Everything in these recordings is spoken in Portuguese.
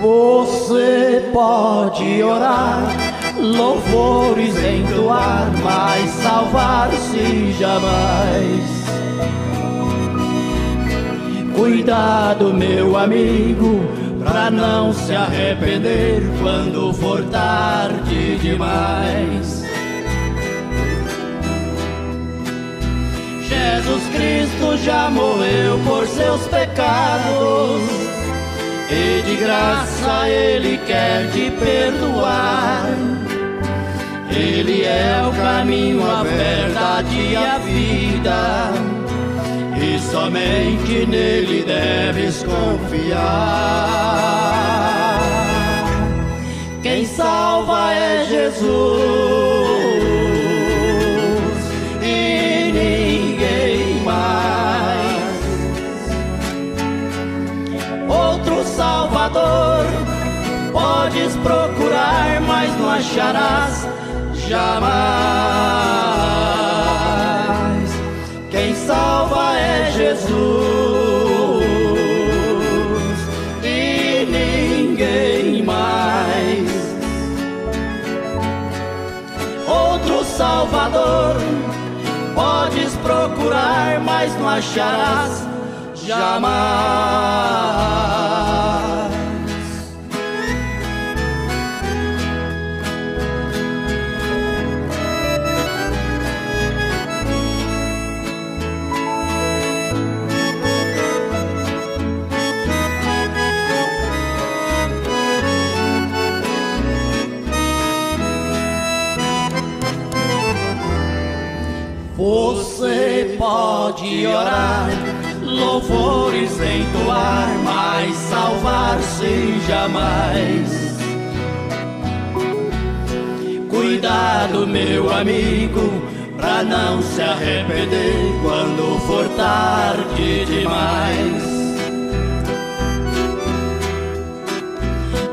Você pode orar, louvores entoar, mas salvar-se jamais. Cuidado, meu amigo, pra não se arrepender quando for tarde demais. Jesus Cristo já morreu por seus pecados e de graça Ele quer te perdoar. Ele é o caminho, a verdade e a vida, e somente nele deves confiar. Quem salva é Jesus e ninguém mais. Outro Salvador podes procurar, mas não acharás jamais. Quem salva é Jesus e ninguém mais. Outro Salvador podes procurar, mas não acharás jamais. Você pode orar, louvores entoar, mas salvar-se jamais. Cuidado, meu amigo, pra não se arrepender quando for tarde demais.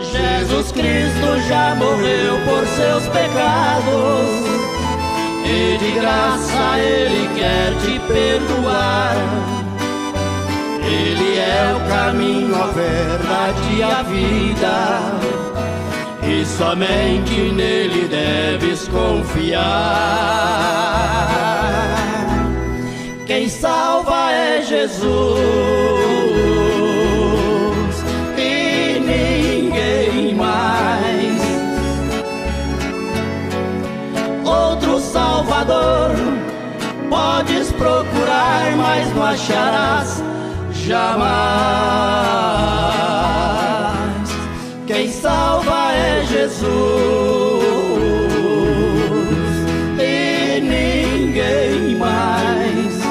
Jesus Cristo já morreu por seus pecados e de graça Ele quer te perdoar. Ele é o caminho, a verdade e a vida, e somente nele deves confiar. Quem salva é Jesus e ninguém mais. Outro Salvador podes procurar, mas não acharás jamais. Quem salva é Jesus e ninguém mais.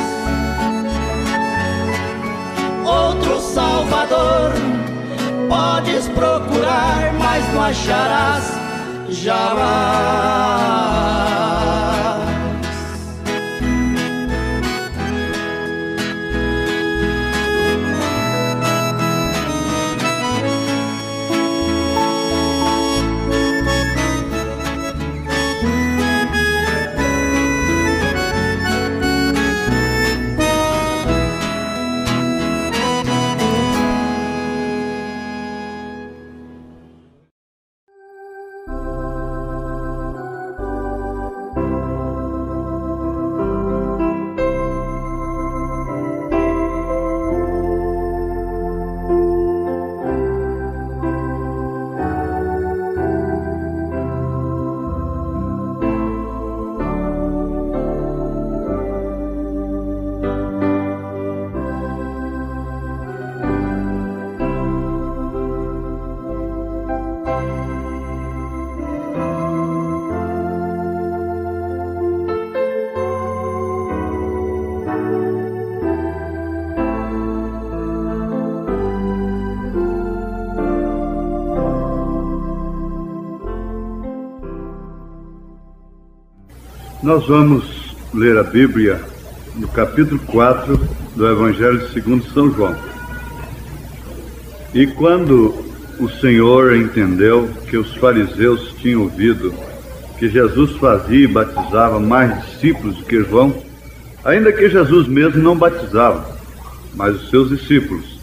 Outro Salvador podes procurar, mas não acharás jamais. Nós vamos ler a Bíblia no capítulo 4 do Evangelho segundo São João. E quando o Senhor entendeu que os fariseus tinham ouvido que Jesus fazia e batizava mais discípulos do que João, ainda que Jesus mesmo não batizava, mas os seus discípulos,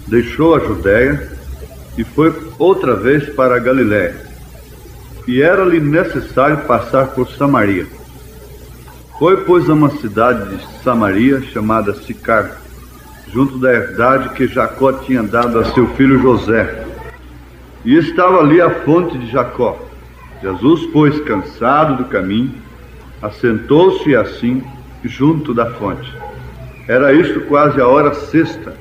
deixou a Judéia e foi outra vez para a Galiléia. E era-lhe necessário passar por Samaria. Foi, pois, a uma cidade de Samaria, chamada Sicar, junto da herdade que Jacó tinha dado a seu filho José. E estava ali a fonte de Jacó. Jesus, pois, cansado do caminho, assentou-se assim junto da fonte. Era isto quase a hora sexta.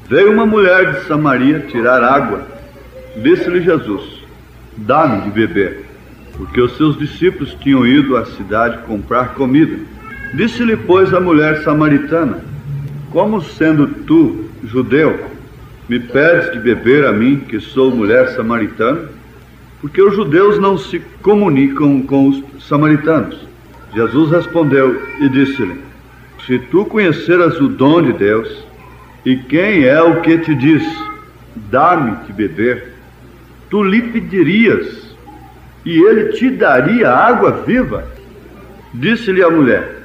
Veio uma mulher de Samaria tirar água. Disse-lhe Jesus: dá-me de beber, porque os seus discípulos tinham ido à cidade comprar comida. Disse-lhe, pois, a mulher samaritana: como sendo tu, judeu, me pedes de beber a mim, que sou mulher samaritana? Porque os judeus não se comunicam com os samaritanos. Jesus respondeu e disse-lhe: se tu conheceras o dom de Deus, e quem é o que te diz, dá-me de beber, tu lhe pedirias, e ele te daria água viva. Disse-lhe a mulher: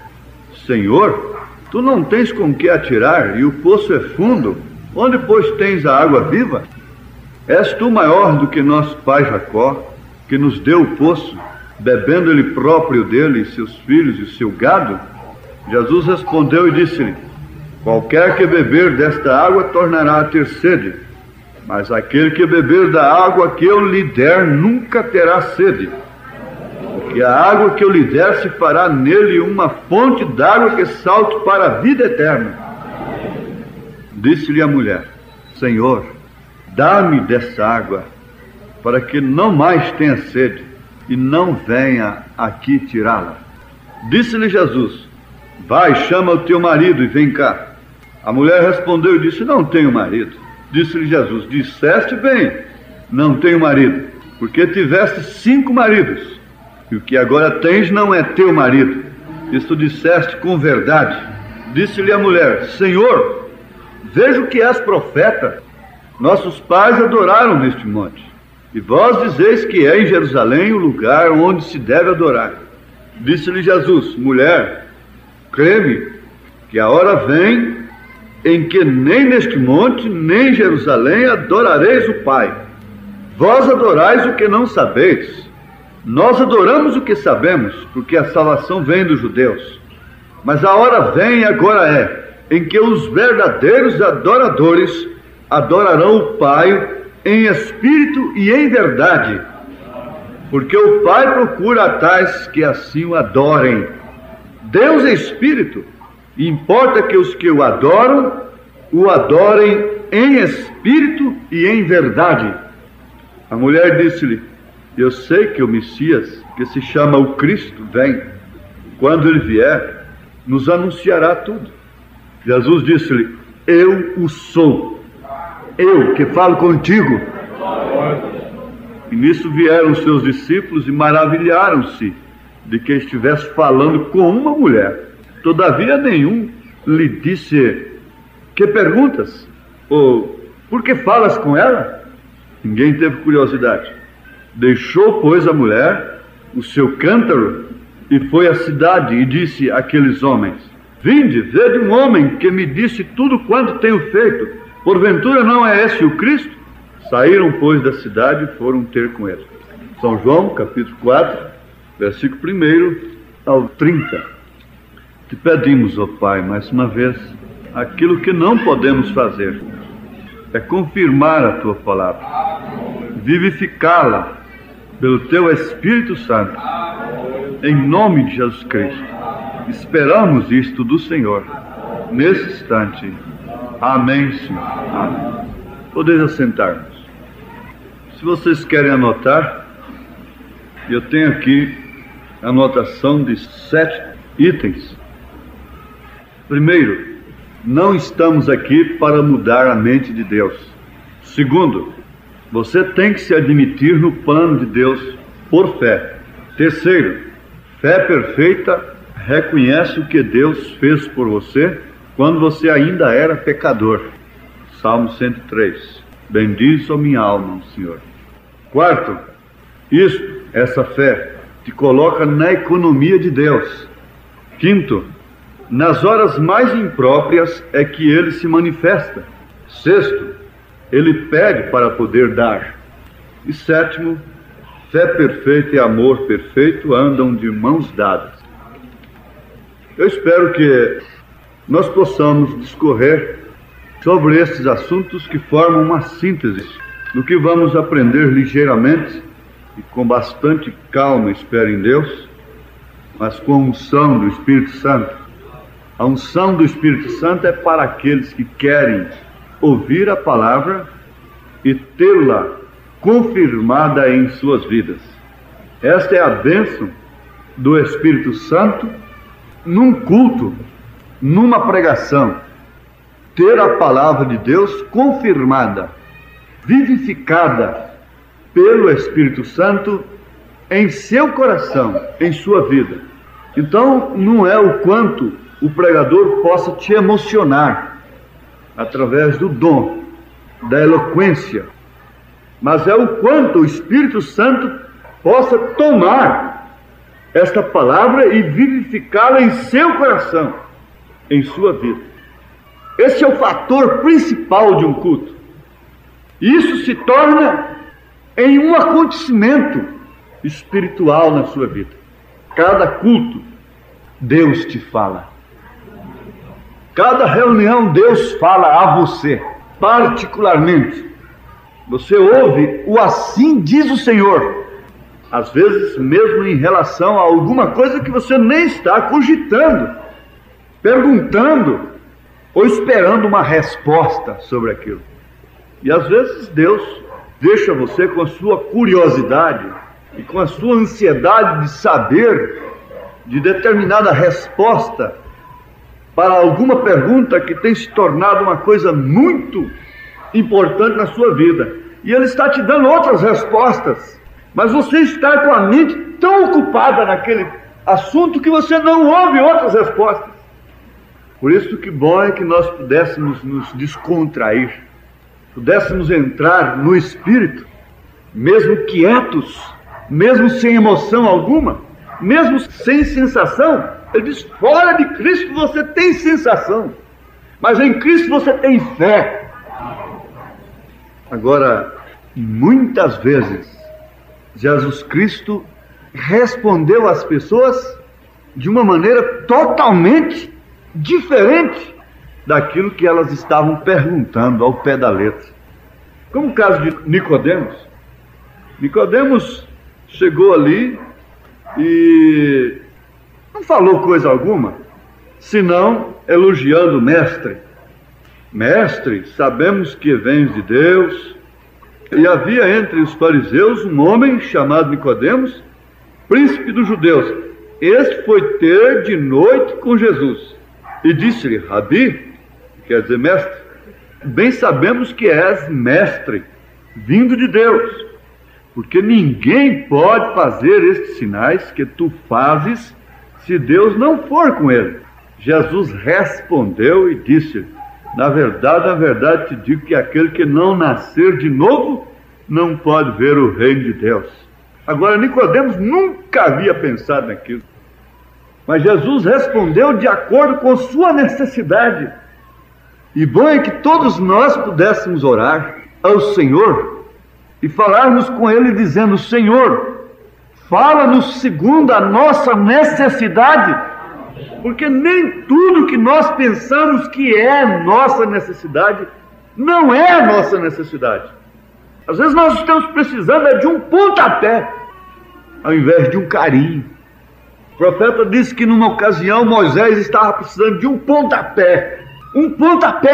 Senhor, tu não tens com que atirar, e o poço é fundo. Onde, pois, tens a água viva? És tu maior do que nosso pai Jacó, que nos deu o poço, bebendo ele próprio dele, e seus filhos e seu gado? Jesus respondeu e disse-lhe: qualquer que beber desta água tornará a ter sede, mas aquele que beber da água que eu lhe der nunca terá sede, porque a água que eu lhe der se fará nele uma fonte d'água que salte para a vida eterna. Disse-lhe a mulher: Senhor, dá-me dessa água, para que não mais tenha sede, e não venha aqui tirá-la. Disse-lhe Jesus: vai, chama o teu marido e vem cá. A mulher respondeu e disse: não tenho marido. Disse-lhe Jesus: disseste bem, não tenho marido, porque tiveste 5 maridos, e o que agora tens não é teu marido. Isto disseste com verdade. Disse-lhe a mulher: Senhor, vejo que és profeta. Nossos pais adoraram neste monte, e vós dizeis que é em Jerusalém o lugar onde se deve adorar. Disse-lhe Jesus: mulher, crê-me, que a hora vem em que nem neste monte, nem em Jerusalém adorareis o Pai. Vós adorais o que não sabeis. Nós adoramos o que sabemos, porque a salvação vem dos judeus. Mas a hora vem, e agora é, em que os verdadeiros adoradores adorarão o Pai em espírito e em verdade, porque o Pai procura a tais que assim o adorem. Deus é espírito, e importa que os que o adorem em espírito e em verdade. A mulher disse-lhe: eu sei que o Messias, que se chama o Cristo, vem. Quando ele vier, nos anunciará tudo. Jesus disse-lhe: eu o sou, eu que falo contigo. E nisso vieram os seus discípulos e maravilharam-se de que estivesse falando com uma mulher. Todavia nenhum lhe disse: que perguntas? Ou por que falas com ela? Ninguém teve curiosidade. Deixou, pois, a mulher o seu cântaro e foi à cidade e disse àqueles homens: vinde, vede um homem que me disse tudo quanto tenho feito. Porventura não é esse o Cristo? Saíram, pois, da cidade e foram ter com ele. São João, capítulo 4, versículo 1 ao 30. Te pedimos, ó Pai, mais uma vez, aquilo que não podemos fazer é confirmar a Tua palavra, vivificá-la pelo Teu Espírito Santo, em nome de Jesus Cristo. Esperamos isto do Senhor, nesse instante. Amém, Senhor. Amém. Podeis assentar-nos. Se vocês querem anotar, eu tenho aqui a anotação de 7 itens. Primeiro, não estamos aqui para mudar a mente de Deus. Segundo, você tem que se admitir no plano de Deus por fé. Terceiro, fé perfeita reconhece o que Deus fez por você quando você ainda era pecador. Salmo 103. Bendiz, ó minha alma, o Senhor. Quarto, essa fé te coloca na economia de Deus. Quinto, nas horas mais impróprias é que Ele se manifesta. Sexto, Ele pede para poder dar. E sétimo, fé perfeita e amor perfeito andam de mãos dadas. Eu espero que nós possamos discorrer sobre esses assuntos que formam uma síntese do que vamos aprender ligeiramente e com bastante calma, espero em Deus, mas com a unção do Espírito Santo. A unção do Espírito Santo é para aqueles que querem ouvir a palavra e tê-la confirmada em suas vidas. Esta é a bênção do Espírito Santo num culto, numa pregação. Ter a palavra de Deus confirmada, vivificada pelo Espírito Santo em seu coração, em sua vida. Então, não é o quanto o pregador possa te emocionar através do dom, da eloquência, mas é o quanto o Espírito Santo possa tomar esta palavra e vivificá-la em seu coração, em sua vida. Esse é o fator principal de um culto. Isso se torna em um acontecimento espiritual na sua vida. Cada culto, Deus te fala. Cada reunião, Deus fala a você, particularmente. Você ouve o assim diz o Senhor. Às vezes, mesmo em relação a alguma coisa que você nem está cogitando, perguntando ou esperando uma resposta sobre aquilo. E às vezes Deus deixa você com a sua curiosidade e com a sua ansiedade de saber de determinada resposta para alguma pergunta que tem se tornado uma coisa muito importante na sua vida. E Ele está te dando outras respostas, mas você está com a mente tão ocupada naquele assunto que você não ouve outras respostas. Por isso que bom é que nós pudéssemos nos descontrair, pudéssemos entrar no Espírito, mesmo quietos, mesmo sem emoção alguma, mesmo sem sensação. Ele diz, fora de Cristo você tem sensação, mas em Cristo você tem fé. Agora, muitas vezes, Jesus Cristo respondeu às pessoas de uma maneira totalmente diferente daquilo que elas estavam perguntando ao pé da letra. Como o caso de Nicodemos. Nicodemos chegou ali e não falou coisa alguma, senão elogiando o mestre. Mestre, sabemos que vens de Deus. E havia entre os fariseus um homem chamado Nicodemos, príncipe dos judeus. Este foi ter de noite com Jesus e disse-lhe, Rabi, quer dizer mestre, bem sabemos que és mestre, vindo de Deus, porque ninguém pode fazer estes sinais que tu fazes se Deus não for com ele. Jesus respondeu e disse-lhe, na verdade te digo que aquele que não nascer de novo não pode ver o reino de Deus. Agora, Nicodemos nunca havia pensado naquilo, mas Jesus respondeu de acordo com sua necessidade. E bom é que todos nós pudéssemos orar ao Senhor e falarmos com Ele dizendo, Senhor, fala-nos segundo a nossa necessidade, porque nem tudo que nós pensamos que é nossa necessidade, não é a nossa necessidade. Às vezes nós estamos precisando de um pontapé, ao invés de um carinho. O profeta disse que numa ocasião Moisés estava precisando de um pontapé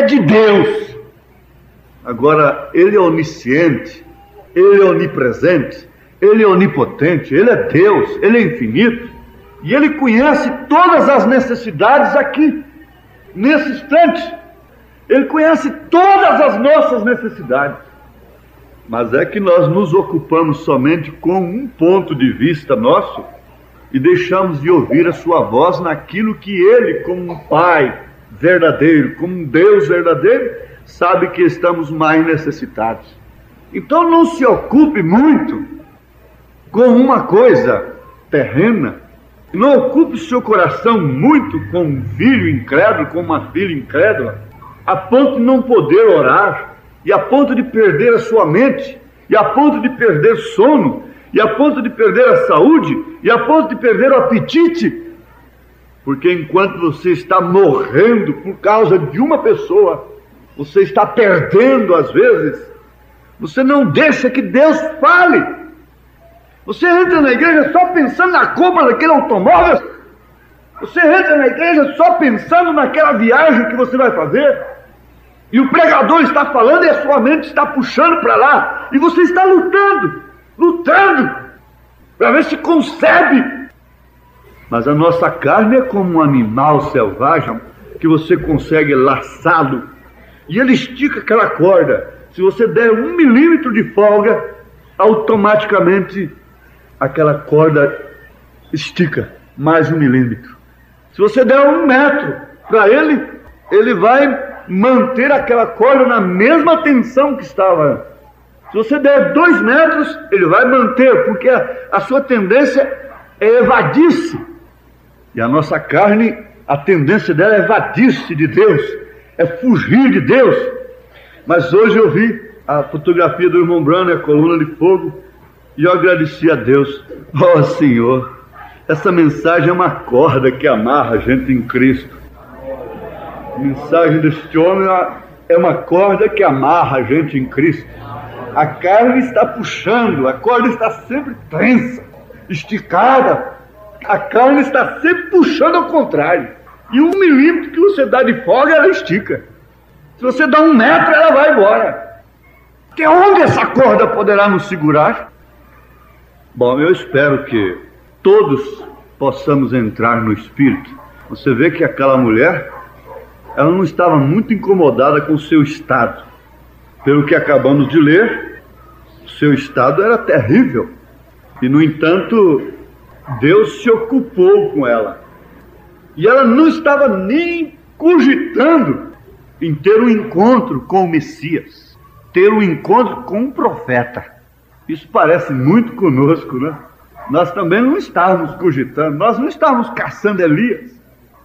de Deus. Agora, Ele é onisciente, Ele é onipresente, Ele é onipotente, Ele é Deus, Ele é infinito, e Ele conhece todas as necessidades aqui, nesse instante. Ele conhece todas as nossas necessidades. Mas é que nós nos ocupamos somente com um ponto de vista nosso e deixamos de ouvir a sua voz naquilo que Ele, como um Pai verdadeiro, como um Deus verdadeiro, sabe que estamos mais necessitados. Então não se ocupe muito com uma coisa terrena, não ocupe seu coração muito com um filho incrédulo, com uma filha incrédula, a ponto de não poder orar e a ponto de perder a sua mente, e a ponto de perder sono, e a ponto de perder a saúde, e a ponto de perder o apetite, porque enquanto você está morrendo por causa de uma pessoa, você está perdendo às vezes, você não deixa que Deus fale. Você entra na igreja só pensando na compra daquele automóvel, você entra na igreja só pensando naquela viagem que você vai fazer, e o pregador está falando e a sua mente está puxando para lá, e você está lutando para ver se concebe. Mas a nossa carne é como um animal selvagem que você consegue laçá-lo e ele estica aquela corda. Se você der 1 milímetro de folga, automaticamente aquela corda estica mais 1 milímetro. Se você der 1 metro para ele, ele vai manter aquela corda na mesma tensão que estava. Se você der 2 metros, ele vai manter, porque a sua tendência é evadir-se. E a nossa carne, a tendência dela é evadir-se de Deus, é fugir de Deus. Mas hoje eu vi a fotografia do irmão Branham, a coluna de fogo, e eu agradeci a Deus. Oh Senhor, essa mensagem é uma corda que amarra a gente em Cristo. A mensagem deste homem é uma corda que amarra a gente em Cristo. A carne está puxando, a corda está sempre tensa, esticada. A carne está sempre puxando ao contrário. E 1 milímetro que você dá de folga, ela estica. Se você dá 1 metro, ela vai embora. Até onde essa corda poderá nos segurar? Bom, eu espero que todos possamos entrar no Espírito. Você vê que aquela mulher, ela não estava muito incomodada com o seu estado. Pelo que acabamos de ler, o seu estado era terrível. E, no entanto, Deus se ocupou com ela. E ela não estava nem cogitando em ter um encontro com o Messias, ter um encontro com um profeta. Isso parece muito conosco, né? Nós também não estávamos cogitando, nós não estávamos caçando Elias.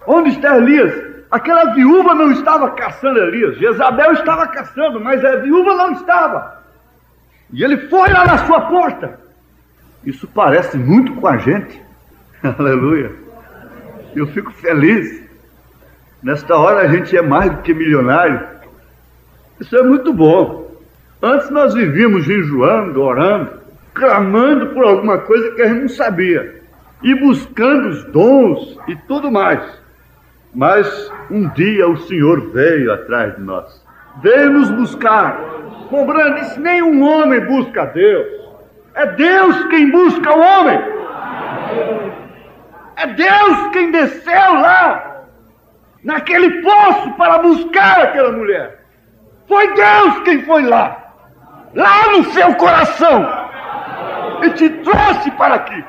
Onde está Elias? Aquela viúva não estava caçando Elias. Jezabel estava caçando, mas a viúva não estava. E ele foi lá na sua porta. Isso parece muito com a gente. Aleluia. Eu fico feliz. Nesta hora a gente é mais do que milionário. Isso é muito bom. Antes nós vivíamos jejuando, orando, clamando por alguma coisa que a gente não sabia, e buscando os dons e tudo mais. Mas um dia o Senhor veio atrás de nós, veio nos buscar. Cobrando, disse: nenhum homem busca a Deus, é Deus quem busca o homem. É Deus quem desceu lá naquele poço para buscar aquela mulher. Foi Deus quem foi lá no seu coração, e te trouxe para aqui,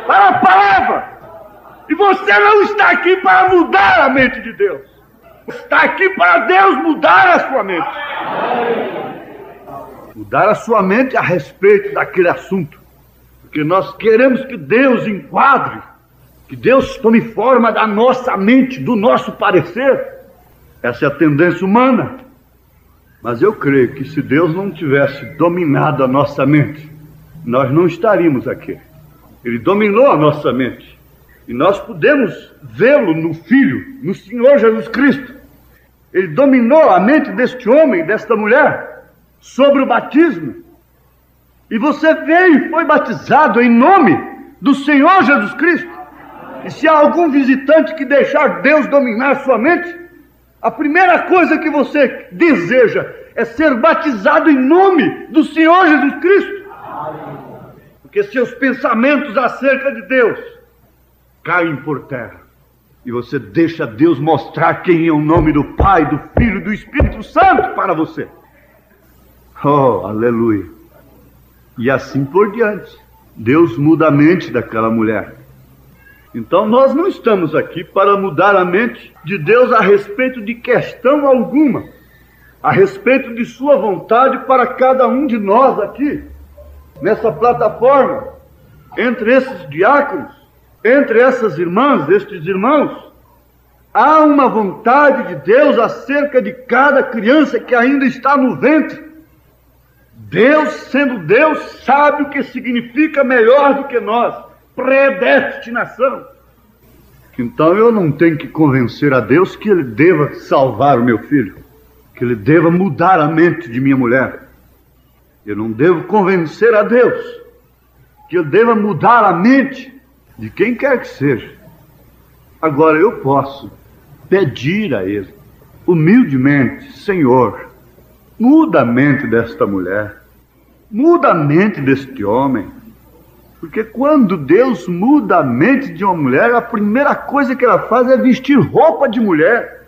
para a palavra. E você não está aqui para mudar a mente de Deus, está aqui para Deus mudar a sua mente. Mudar a sua mente a respeito daquele assunto, porque nós queremos que Deus enquadre, que Deus tome forma da nossa mente, do nosso parecer. Essa é a tendência humana. Mas eu creio que se Deus não tivesse dominado a nossa mente, nós não estaríamos aqui. Ele dominou a nossa mente. E nós podemos vê-lo no Filho, no Senhor Jesus Cristo. Ele dominou a mente deste homem, desta mulher, sobre o batismo. E você veio e foi batizado em nome do Senhor Jesus Cristo. E se há algum visitante que deixar Deus dominar a sua mente, a primeira coisa que você deseja é ser batizado em nome do Senhor Jesus Cristo. Porque seus pensamentos acerca de Deus caem por terra. E você deixa Deus mostrar quem é o nome do Pai, do Filho e do Espírito Santo para você. Oh, aleluia. E assim por diante. Deus muda a mente daquela mulher. Então nós não estamos aqui para mudar a mente de Deus a respeito de questão alguma, a respeito de sua vontade para cada um de nós aqui, nessa plataforma, entre esses diáconos, entre essas irmãs, estes irmãos. Há uma vontade de Deus acerca de cada criança que ainda está no ventre. Deus, sendo Deus, sabe o que significa melhor do que nós: predestinação. Então eu não tenho que convencer a Deus que Ele deva salvar o meu filho, que Ele deva mudar a mente de minha mulher. Eu não devo convencer a Deus que Ele deva mudar a mente de quem quer que seja. Agora eu posso pedir a Ele, humildemente: Senhor, muda a mente desta mulher, muda a mente deste homem. Porque quando Deus muda a mente de uma mulher, a primeira coisa que ela faz é vestir roupa de mulher.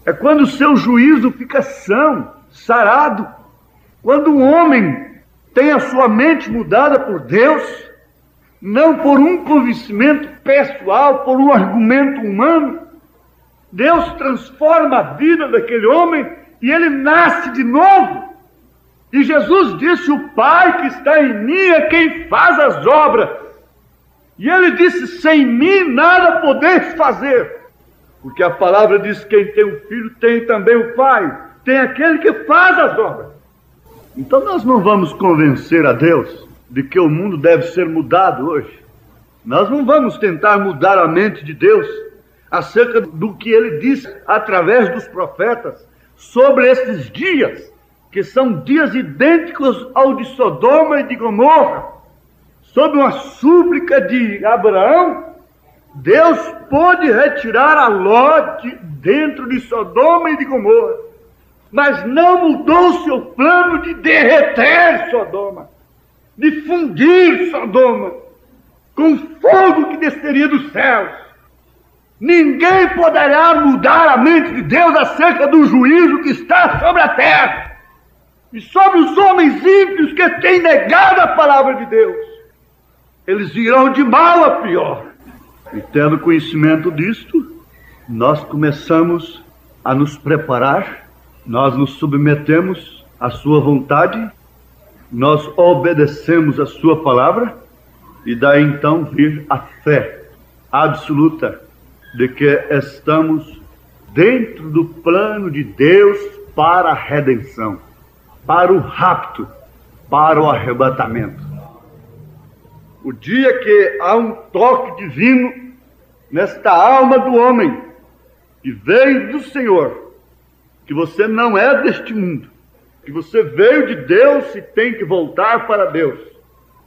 É quando o seu juízo fica são, sarado. Quando um homem tem a sua mente mudada por Deus, não por um convencimento pessoal, por um argumento humano, Deus transforma a vida daquele homem e ele nasce de novo. E Jesus disse: o Pai que está em mim é quem faz as obras. E ele disse: sem mim nada podeis fazer. Porque a palavra diz: quem tem um filho tem também o Pai, tem aquele que faz as obras. Então nós não vamos convencer a Deus de que o mundo deve ser mudado hoje. Nós não vamos tentar mudar a mente de Deus acerca do que Ele disse através dos profetas sobre esses dias, que são dias idênticos ao de Sodoma e de Gomorra. Sob uma súplica de Abraão, Deus pôde retirar a Ló dentro de Sodoma e de Gomorra, mas não mudou seu plano de derreter Sodoma, de fundir Sodoma com fogo que desceria dos céus. Ninguém poderá mudar a mente de Deus acerca do juízo que está sobre a terra e sobre os homens ímpios que têm negado a palavra de Deus. Eles irão de mal a pior. E tendo conhecimento disto, nós começamos a nos preparar, nós nos submetemos à sua vontade, nós obedecemos a sua palavra, e daí então vir a fé absoluta de que estamos dentro do plano de Deus para a redenção, para o rapto, para o arrebatamento. O dia que há um toque divino nesta alma do homem que veio do Senhor, que você não é deste mundo, que você veio de Deus e tem que voltar para Deus,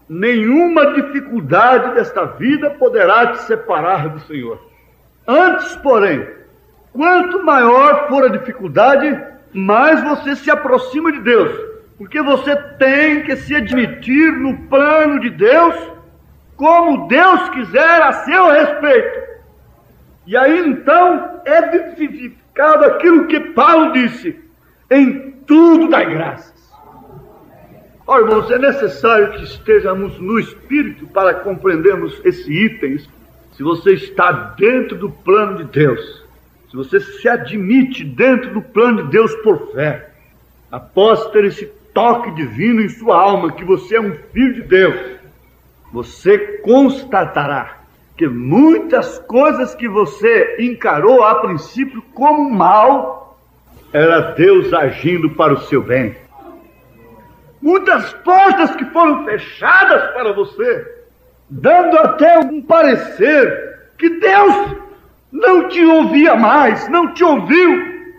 nenhuma dificuldade desta vida poderá te separar do Senhor. Antes, porém, quanto maior for a dificuldade, mais você se aproxima de Deus, porque você tem que se admitir no plano de Deus, como Deus quiser a seu respeito. E aí então é vivificado aquilo que Paulo disse: em tudo dai graças. Ora, irmãos, é necessário que estejamos no Espírito para compreendermos esse item. Se você está dentro do plano de Deus, se você se admite dentro do plano de Deus por fé, após ter esse toque divino em sua alma, que você é um filho de Deus, você constatará que muitas coisas que você encarou a princípio como mal, era Deus agindo para o seu bem. Muitas portas que foram fechadas para você, dando até um parecer que Deus não te ouvia mais, não te ouviu.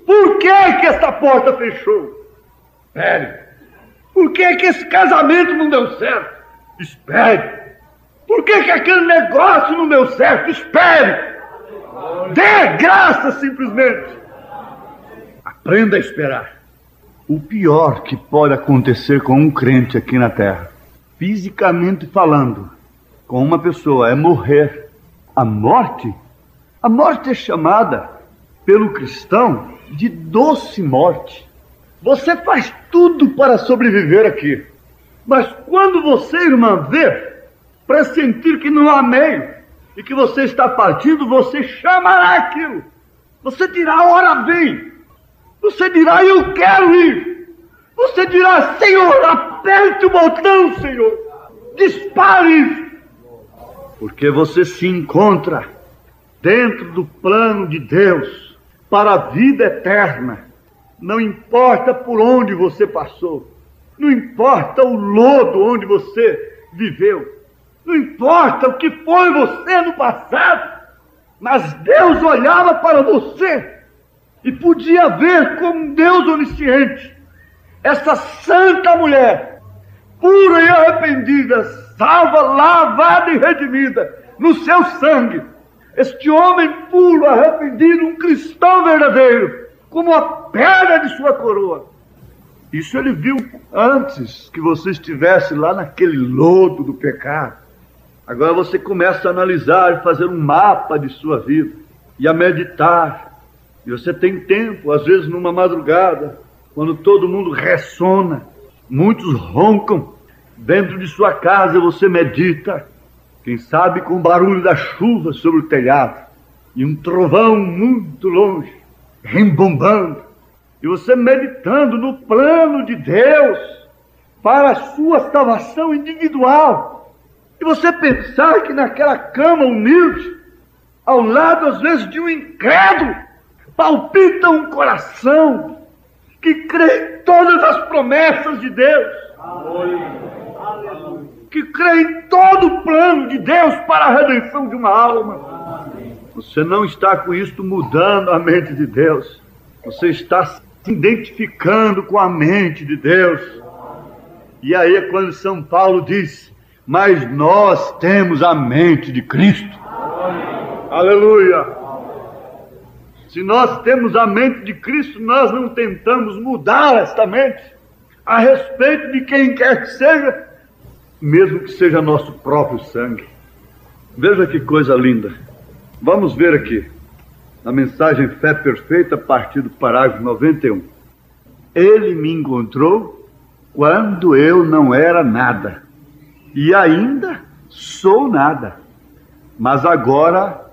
Por que esta porta fechou? Espere. Por que esse casamento não deu certo? Espere. Por que aquele negócio não deu certo? Espere. Dê graça simplesmente. Aprenda a esperar. O pior que pode acontecer com um crente aqui na terra, fisicamente falando, com uma pessoa, é morrer. A morte é chamada pelo cristão de doce morte. Você faz tudo para sobreviver aqui, mas quando você, irmã, vê, para sentir que não há meio e que você está partindo, você chamará aquilo. Você dirá: a hora vem. Você dirá: eu quero ir. Você dirá: Senhor, aperte o botão, Senhor. Dispare. Porque você se encontra dentro do plano de Deus para a vida eterna. Não importa por onde você passou, não importa o lodo onde você viveu, não importa o que foi você no passado, mas Deus olhava para você e podia ver como Deus onisciente, essa santa mulher, pura e arrependida, salva, lavada e redimida no seu sangue, este homem puro, arrependido, um cristão verdadeiro, como a pedra de sua coroa. Isso ele viu antes que você estivesse lá naquele lodo do pecado. Agora você começa a analisar, fazer um mapa de sua vida e a meditar. E você tem tempo, às vezes numa madrugada, quando todo mundo ressona, muitos roncam, dentro de sua casa você medita, quem sabe com o barulho da chuva sobre o telhado e um trovão muito longe, rembombando, e você meditando no plano de Deus para a sua salvação individual. E você pensar que naquela cama humilde, ao lado às vezes de um incrédulo, palpita um coração que crê em todas as promessas de Deus, que crê em todo o plano de Deus para a redenção de uma alma. Você não está com isto mudando a mente de Deus, você está se identificando com a mente de Deus. E aí é quando São Paulo diz: mas nós temos a mente de Cristo. Aleluia! Se nós temos a mente de Cristo, nós não tentamos mudar esta mente a respeito de quem quer que seja, mesmo que seja nosso próprio sangue. Veja que coisa linda. Vamos ver aqui a mensagem Fé Perfeita, a partir do parágrafo 91. Ele me encontrou quando eu não era nada, e ainda sou nada, mas agora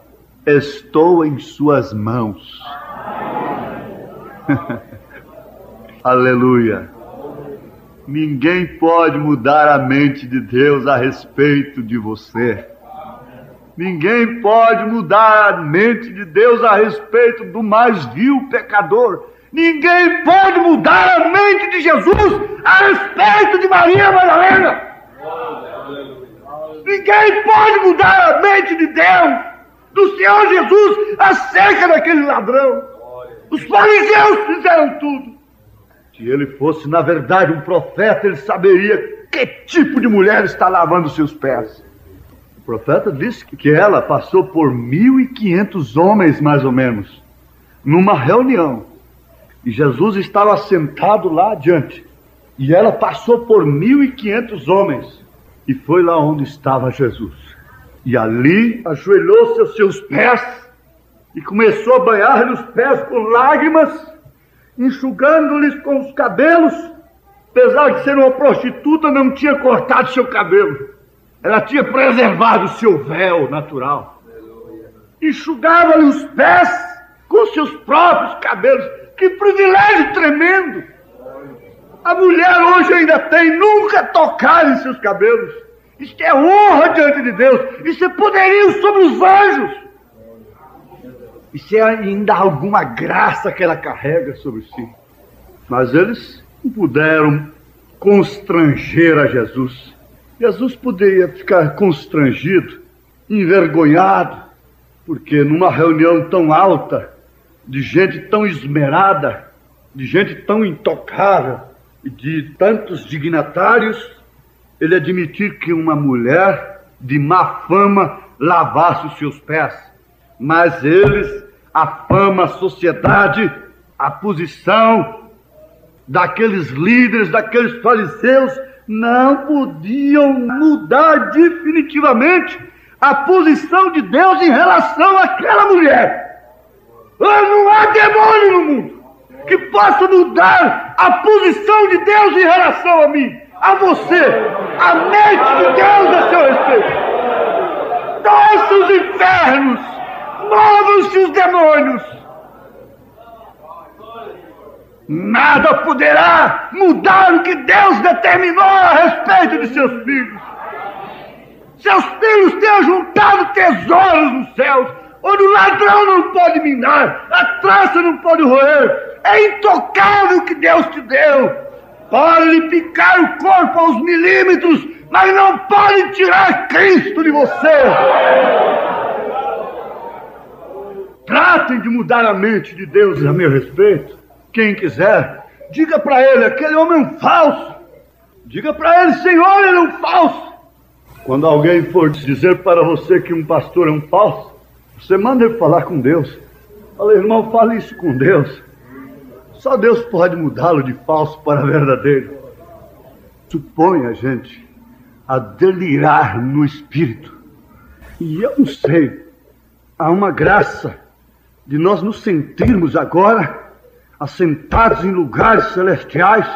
estou em suas mãos. Aleluia! Ninguém pode mudar a mente de Deus a respeito de você. Ninguém pode mudar a mente de Deus a respeito do mais vil pecador. Ninguém pode mudar a mente de Jesus a respeito de Maria Madalena. Ninguém pode mudar a mente de Deus, do Senhor Jesus, acerca daquele ladrão. Os fariseus fizeram tudo. Se ele fosse, na verdade, um profeta, ele saberia que tipo de mulher está lavando seus pés. O profeta disse que ela passou por 1.500 homens, mais ou menos, numa reunião. E Jesus estava sentado lá adiante. E ela passou por 1.500 homens. E foi lá onde estava Jesus. E ali ajoelhou-se aos seus pés e começou a banhar-lhe os pés com lágrimas, enxugando-lhes com os cabelos. Apesar de ser uma prostituta, não tinha cortado seu cabelo. Ela tinha preservado o seu véu natural. Enxugava-lhe os pés com seus próprios cabelos. Que privilégio tremendo! A mulher hoje ainda tem nunca tocar em seus cabelos. Isso é honra diante de Deus. Isso é poderio sobre os anjos. Isso é ainda alguma graça que ela carrega sobre si. Mas eles não puderam constranger a Jesus. Jesus poderia ficar constrangido, envergonhado, porque numa reunião tão alta, de gente tão esmerada, de gente tão intocável, e de tantos dignatários, ele admitir que uma mulher de má fama lavasse os seus pés. Mas eles, a fama, a sociedade, a posição daqueles líderes, daqueles fariseus, não podiam mudar definitivamente a posição de Deus em relação àquela mulher. Não há demônio no mundo que possa mudar a posição de Deus em relação a mim, a você, a mente de Deus a seu respeito. Dança os infernos, movam-se os demônios. Nada poderá mudar o que Deus determinou a respeito de seus filhos. Seus filhos têm juntado tesouros nos céus. onde o ladrão não pode minar, a traça não pode roer. É intocável o que Deus te deu. Pode lhe picar o corpo aos milímetros, mas não pode tirar Cristo de você. Tratem de mudar a mente de Deus a meu respeito. Quem quiser, diga para ele, aquele homem é um falso. Diga para ele, Senhor, ele é um falso. Quando alguém for dizer para você que um pastor é um falso, você manda ele falar com Deus. Fala, irmão, fale isso com Deus. Só Deus pode mudá-lo de falso para verdadeiro. Supõe a gente a delirar no espírito. E eu não sei, há uma graça de nós nos sentirmos agora assentados em lugares celestiais.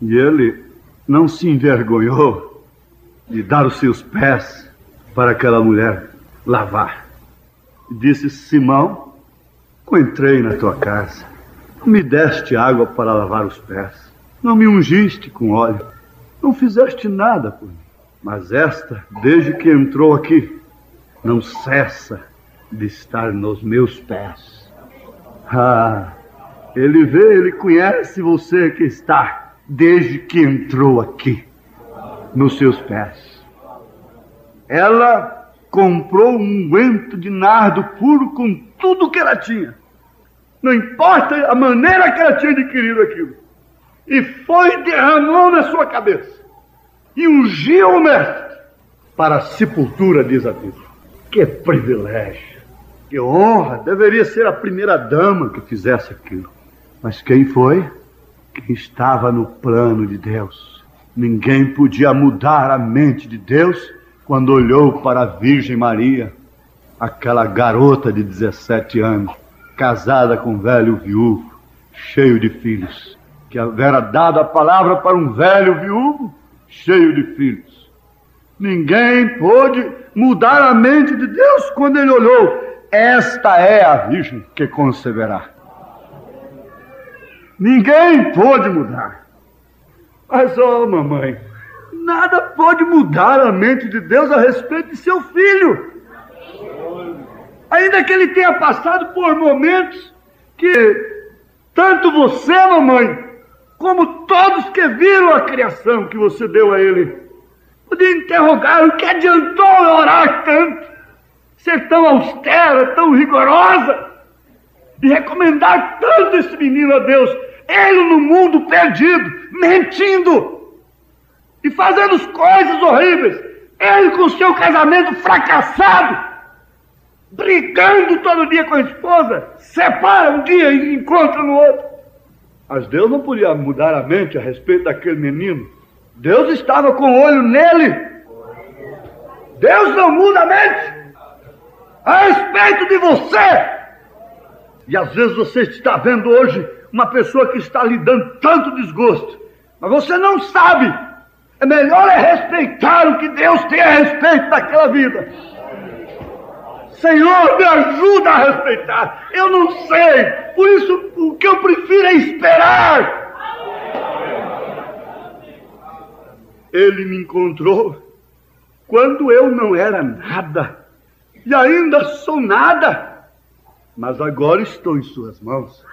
E ele não se envergonhou de dar os seus pés para aquela mulher lavar. E disse, Simão, eu entrei na tua casa, não me deste água para lavar os pés, não me ungiste com óleo, não fizeste nada por mim. Mas esta, desde que entrou aqui, não cessa de estar nos meus pés. Ele vê, ele conhece você que está desde que entrou aqui, nos seus pés. Ela comprou um unguento de nardo puro com tudo que ela tinha. Não importa a maneira que ela tinha adquirido aquilo. E foi e derramou na sua cabeça. E ungiu o mestre para a sepultura, diz a Bíblia. Que privilégio, que honra. Deveria ser a primeira dama que fizesse aquilo. Mas quem foi? Quem estava no plano de Deus. Ninguém podia mudar a mente de Deus quando olhou para a Virgem Maria, aquela garota de 17 anos, casada com um velho viúvo, cheio de filhos, que havia dado a palavra para um velho viúvo, cheio de filhos. Ninguém pôde mudar a mente de Deus quando ele olhou. Esta é a Virgem que conceberá. Ninguém pôde mudar. Mas, mamãe, nada pode mudar a mente de Deus a respeito de seu filho. Ainda que ele tenha passado por momentos que tanto você, mamãe, como todos que viram a criação que você deu a ele, podia interrogar o que adiantou orar tanto, ser tão austera, tão rigorosa, e recomendar tanto esse menino a Deus, ele no mundo perdido, mentindo e fazendo coisas horríveis, ele com seu casamento fracassado, brigando todo dia com a esposa, separa um dia e encontra no outro. Mas Deus não podia mudar a mente a respeito daquele menino. Deus estava com o olho nele. Deus não muda a mente a respeito de você. E às vezes você está vendo hoje uma pessoa que está lhe dando tanto desgosto, mas você não sabe. É melhor respeitar o que Deus tem a respeito daquela vida. Senhor, me ajuda a respeitar. Eu não sei, por isso o que eu prefiro é esperar. Ele me encontrou quando eu não era nada, e ainda sou nada, mas agora estou em suas mãos.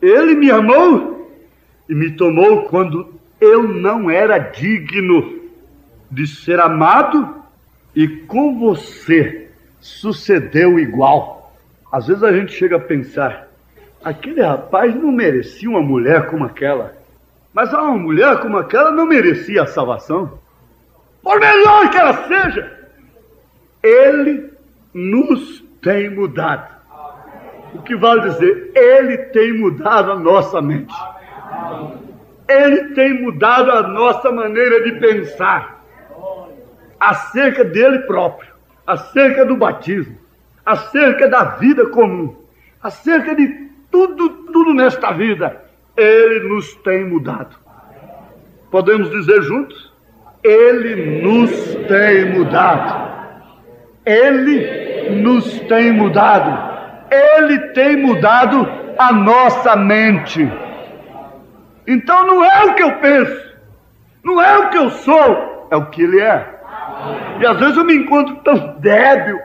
Ele me amou e me tomou quando eu não era digno de ser amado, e com você sucedeu igual. Às vezes a gente chega a pensar, aquele rapaz não merecia uma mulher como aquela, mas uma mulher como aquela não merecia a salvação, por melhor que ela seja. Ele nos tem mudado. O que vale dizer, ele tem mudado a nossa mente. Ele tem mudado a nossa maneira de pensar acerca dele próprio, acerca do batismo, acerca da vida comum, acerca de tudo nesta vida. Ele nos tem mudado. Podemos dizer juntos? Ele nos tem mudado. Ele nos tem mudado. Ele tem mudado a nossa mente. Então não é o que eu penso, não é o que eu sou, é o que ele é. E às vezes eu me encontro tão débil,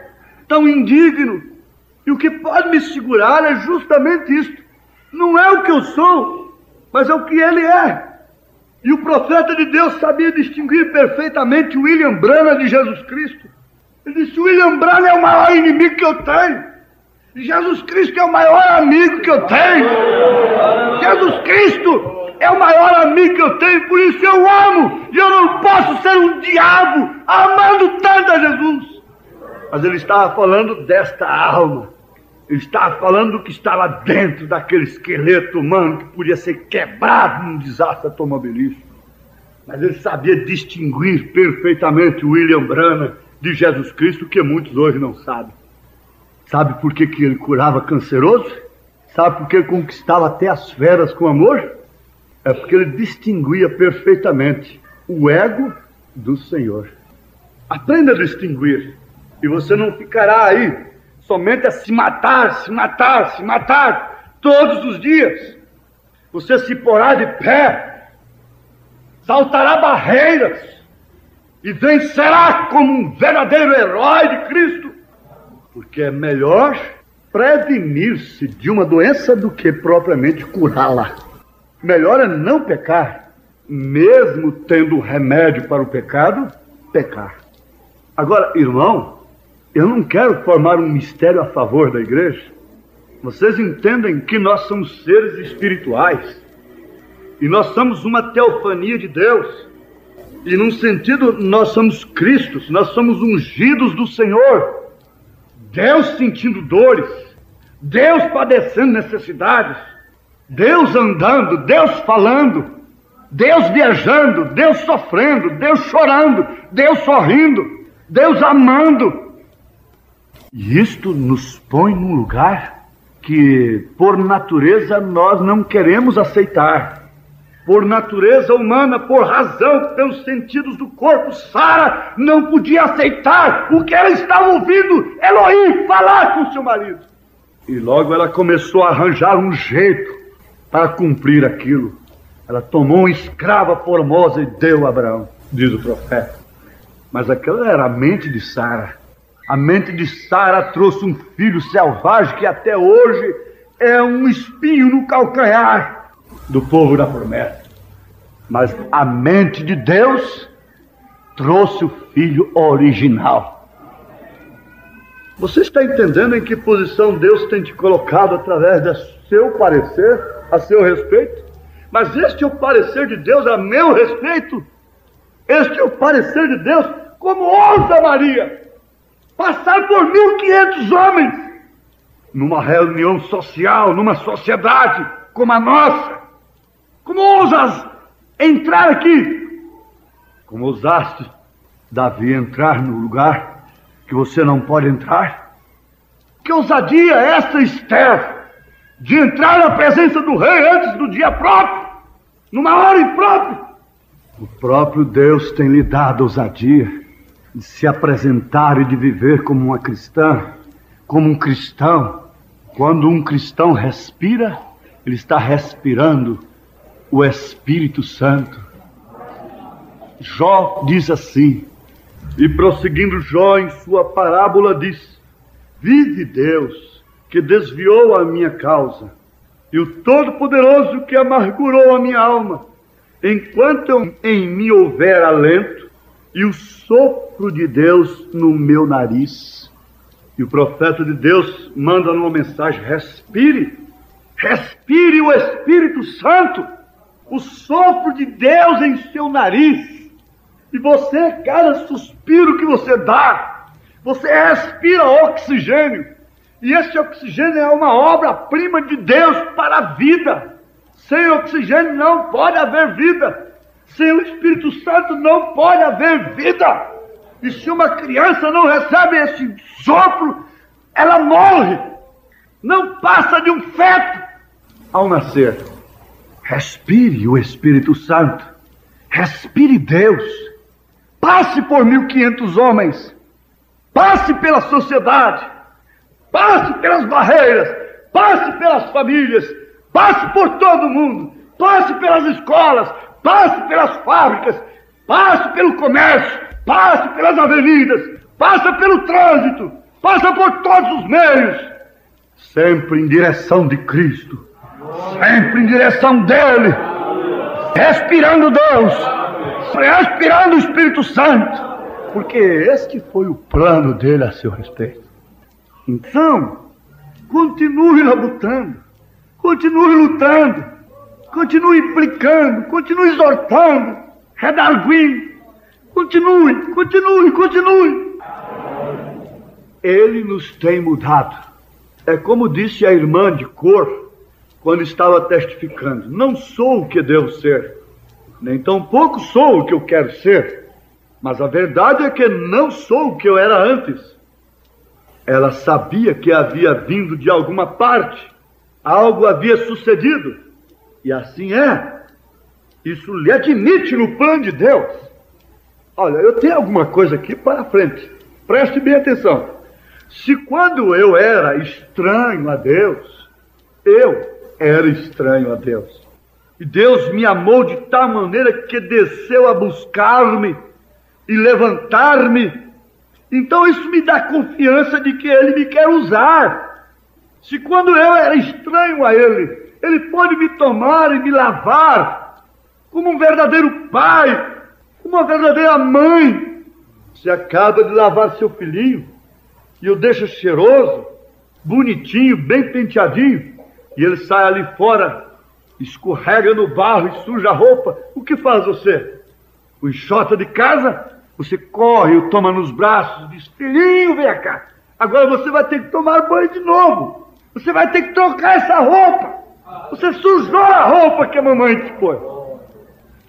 tão indigno. E o que pode me segurar é justamente isto. Não é o que eu sou, mas é o que ele é. E o profeta de Deus sabia distinguir perfeitamente William Branham de Jesus Cristo. Ele disse: William Branham é o maior inimigo que eu tenho. E Jesus Cristo é o maior amigo que eu tenho. Jesus Cristo é o maior amigo que eu tenho, por isso eu amo. E eu não posso ser um diabo amando tanto a Jesus. Mas ele estava falando desta alma. Ele estava falando do que estava dentro daquele esqueleto humano que podia ser quebrado num desastre automobilístico. Mas ele sabia distinguir perfeitamente William Branham de Jesus Cristo, que muitos hoje não sabem. Sabe por que ele curava canceroso? Sabe por que ele conquistava até as feras com amor? É porque ele distinguia perfeitamente o ego do Senhor. Aprenda a distinguir. E você não ficará aí somente a se matar todos os dias. Você se porá de pé, saltará barreiras e vencerá como um verdadeiro herói de Cristo. Porque é melhor prevenir-se de uma doença do que propriamente curá-la. Melhor é não pecar, mesmo tendo remédio para o pecado, pecar. Agora, irmão, eu não quero formar um mistério a favor da igreja. Vocês entendem que nós somos seres espirituais. E nós somos uma teofania de Deus. E num sentido, nós somos Cristos, nós somos ungidos do Senhor. Deus sentindo dores, Deus padecendo necessidades, Deus andando, Deus falando, Deus viajando, Deus sofrendo, Deus chorando, Deus sorrindo, Deus amando. E isto nos põe num lugar que, por natureza, nós não queremos aceitar. Por natureza humana, por razão, pelos sentidos do corpo, Sara não podia aceitar o que ela estava ouvindo Elohim falar com seu marido. E logo ela começou a arranjar um jeito para cumprir aquilo. Ela tomou uma escrava formosa e deu a Abraão, diz o profeta. Mas aquela era a mente de Sara. A mente de Sara trouxe um filho selvagem que até hoje é um espinho no calcanhar do povo da promessa. Mas a mente de Deus trouxe o filho original. Você está entendendo em que posição Deus tem te colocado através do seu parecer a seu respeito? Mas este é o parecer de Deus a meu respeito. Este é o parecer de Deus. Como ousa Maria passar por 1.500 homens numa reunião social, numa sociedade como a nossa? Como ousas entrar aqui? Como ousaste, Davi, entrar no lugar que você não pode entrar? Que ousadia é essa, Esther, de entrar na presença do rei antes do dia próprio, numa hora imprópria? O próprio Deus tem lhe dado ousadia de se apresentar e de viver como uma cristã, como um cristão. Quando um cristão respira, ele está respirando o Espírito Santo. Jó diz assim, e prosseguindo Jó em sua parábola diz: vive Deus, que desviou a minha causa, e o Todo-Poderoso que amargurou a minha alma, enquanto em mim houver alento, e o sopro de Deus no meu nariz. E o profeta de Deus manda numa mensagem: respire o Espírito Santo, o sopro de Deus em seu nariz. E você, cada suspiro que você dá, você respira oxigênio. E esse oxigênio é uma obra-prima de Deus para a vida. Sem oxigênio não pode haver vida. Sem o Espírito Santo não pode haver vida. E se uma criança não recebe esse sopro, ela morre. Não passa de um feto ao nascer. Respire o Espírito Santo. Respire Deus. Passe por 1.500 homens. Passe pela sociedade. Passe pelas barreiras. Passe pelas famílias. Passe por todo mundo. Passe pelas escolas. Passe pelas fábricas. Passe pelo comércio. Passe pelas avenidas. Passe pelo trânsito. passa por todos os meios, sempre em direção de Cristo, sempre em direção dele, respirando Deus, respirando o Espírito Santo, porque este foi o plano dele a seu respeito. Então, continue labutando, continue lutando, continue implicando, continue exortando, redarguindo, continue. Ele nos tem mudado. É como disse a irmã de cor, quando estava testificando: não sou o que devo ser, nem tampouco sou o que eu quero ser, mas a verdade é que não sou o que eu era antes. Ela sabia que havia vindo de alguma parte, algo havia sucedido, e assim é. Isso lhe admite no plano de Deus. Olha, eu tenho alguma coisa aqui para frente, preste bem atenção. Se quando eu era estranho a Deus, eu era estranho a Deus, e Deus me amou de tal maneira que desceu a buscar-me e levantar-me, então isso me dá confiança de que Ele me quer usar. Se quando eu era estranho a Ele, Ele pode me tomar e me lavar como um verdadeiro pai, como uma verdadeira mãe. Você acaba de lavar seu filhinho e o deixa cheiroso, bonitinho, bem penteadinho, e ele sai ali fora, escorrega no barro e suja a roupa. O que faz você? O enxota de casa? Você corre, o toma nos braços, diz: filhinho, vem cá, agora você vai ter que tomar banho de novo, você vai ter que trocar essa roupa, você sujou a roupa que a mamãe te pôs.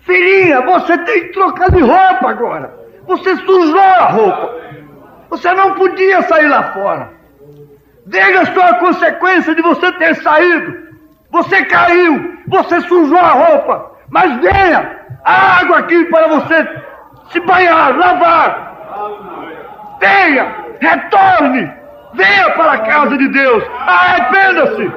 Filhinha, você tem que trocar de roupa agora, você sujou a roupa, você não podia sair lá fora. Veja só a consequência de você ter saído. Você caiu, você sujou a roupa, mas venha, a água aqui para você se banhar, lavar. Venha, retorne, venha para a casa de Deus, arrependa-se.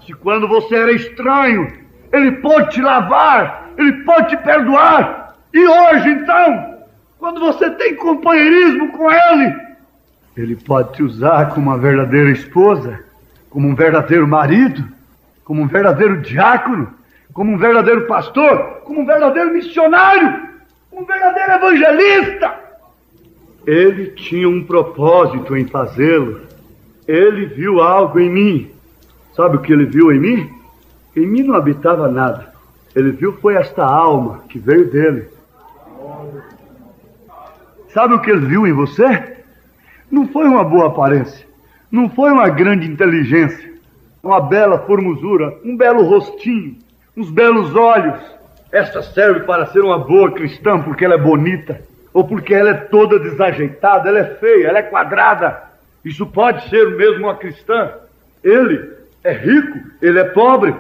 Se quando você era estranho, Ele pode te lavar, Ele pode te perdoar, e hoje então, quando você tem companheirismo com Ele, Ele pode te usar como uma verdadeira esposa, como um verdadeiro marido, como um verdadeiro diácono, como um verdadeiro pastor, como um verdadeiro missionário, um verdadeiro evangelista. Ele tinha um propósito em fazê-lo. Ele viu algo em mim. Sabe o que ele viu em mim? Em mim não habitava nada. Ele viu foi esta alma que veio dele. Sabe o que ele viu em você? Não foi uma boa aparência, não foi uma grande inteligência, uma bela formosura, um belo rostinho, uns belos olhos. Esta serve para ser uma boa cristã porque ela é bonita, ou porque ela é toda desajeitada, ela é feia, ela é quadrada. Isso pode ser mesmo uma cristã. Ele é rico, ele é pobre,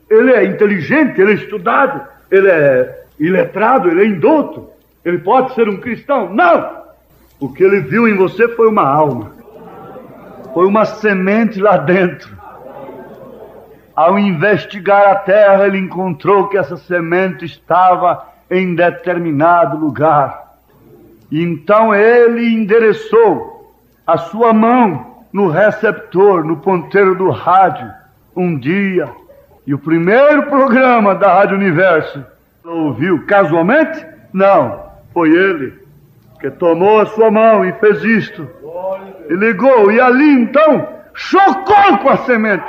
ele é inteligente, ele é estudado, ele é iletrado, ele é indouto. Ele pode ser um cristão? Não! O que ele viu em você foi uma alma, foi uma semente lá dentro. Ao investigar a terra, ele encontrou que essa semente estava em determinado lugar. E então ele endereçou a sua mão no receptor, no ponteiro do rádio, um dia. E o primeiro programa da Rádio Universo, ouviu casualmente? Não, foi ele que tomou a sua mão e fez isto, e ligou, e ali então chocou com a semente.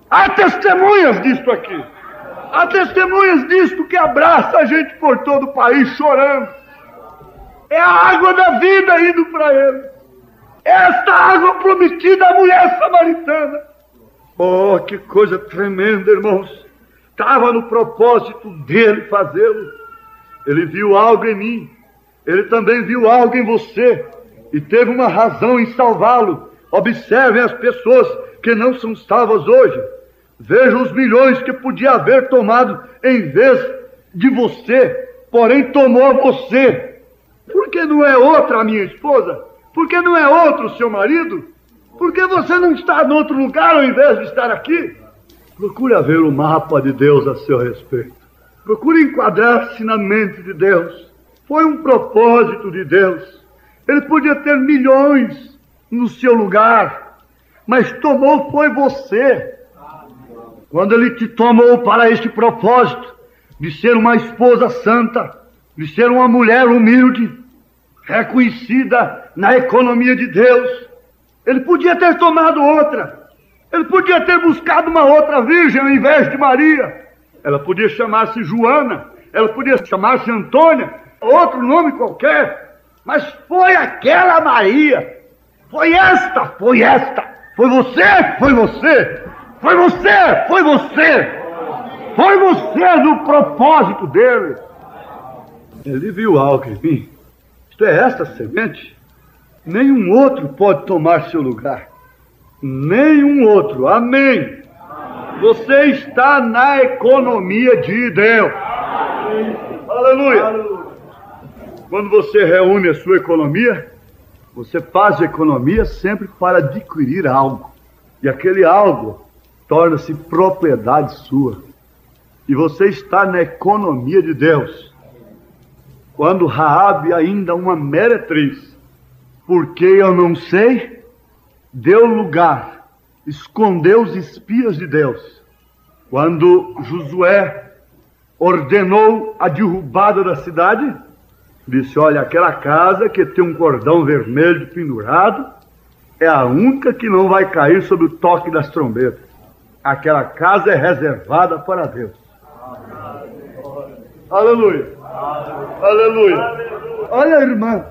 Há testemunhas disto aqui, há testemunhas disto que abraça a gente por todo o país chorando. É a água da vida indo para ele, esta água prometida à mulher samaritana. Oh, que coisa tremenda, irmãos. Estava no propósito dele fazê-lo. Ele viu algo em mim, ele também viu algo em você, e teve uma razão em salvá-lo. Observem as pessoas que não são salvas hoje. Vejam os milhões que podia haver tomado em vez de você, porém tomou você. Por que não é outra a minha esposa? Por que não é outro o seu marido? Por que você não está em outro lugar ao invés de estar aqui? Procure ver o mapa de Deus a seu respeito. Procure enquadrar-se na mente de Deus. Foi um propósito de Deus. Ele podia ter milhões no seu lugar, mas tomou foi você. Quando ele te tomou para este propósito, de ser uma esposa santa, de ser uma mulher humilde, reconhecida na economia de Deus, ele podia ter tomado outra. Ele podia ter buscado uma outra virgem ao invés de Maria. Ela podia chamar-se Joana, ela podia chamar-se Antônia, outro nome qualquer, mas foi aquela Maria. Foi esta, foi esta. Foi você, foi você. Foi você, foi você. Foi você no propósito dele. Ele viu algo em mim. Isto é esta semente. Nenhum outro pode tomar seu lugar. Nenhum outro. Amém. Você está na economia de Deus. Aleluia. Quando você reúne a sua economia, você faz a economia sempre para adquirir algo. E aquele algo torna-se propriedade sua. E você está na economia de Deus. Quando Raabe, ainda uma meretriz, porque eu não sei, deu lugar, escondeu os espias de Deus. Quando Josué ordenou a derrubada da cidade, disse: olha, aquela casa que tem um cordão vermelho pendurado é a única que não vai cair sob o toque das trombetas. Aquela casa é reservada para Deus. Aleluia. Aleluia. Olha,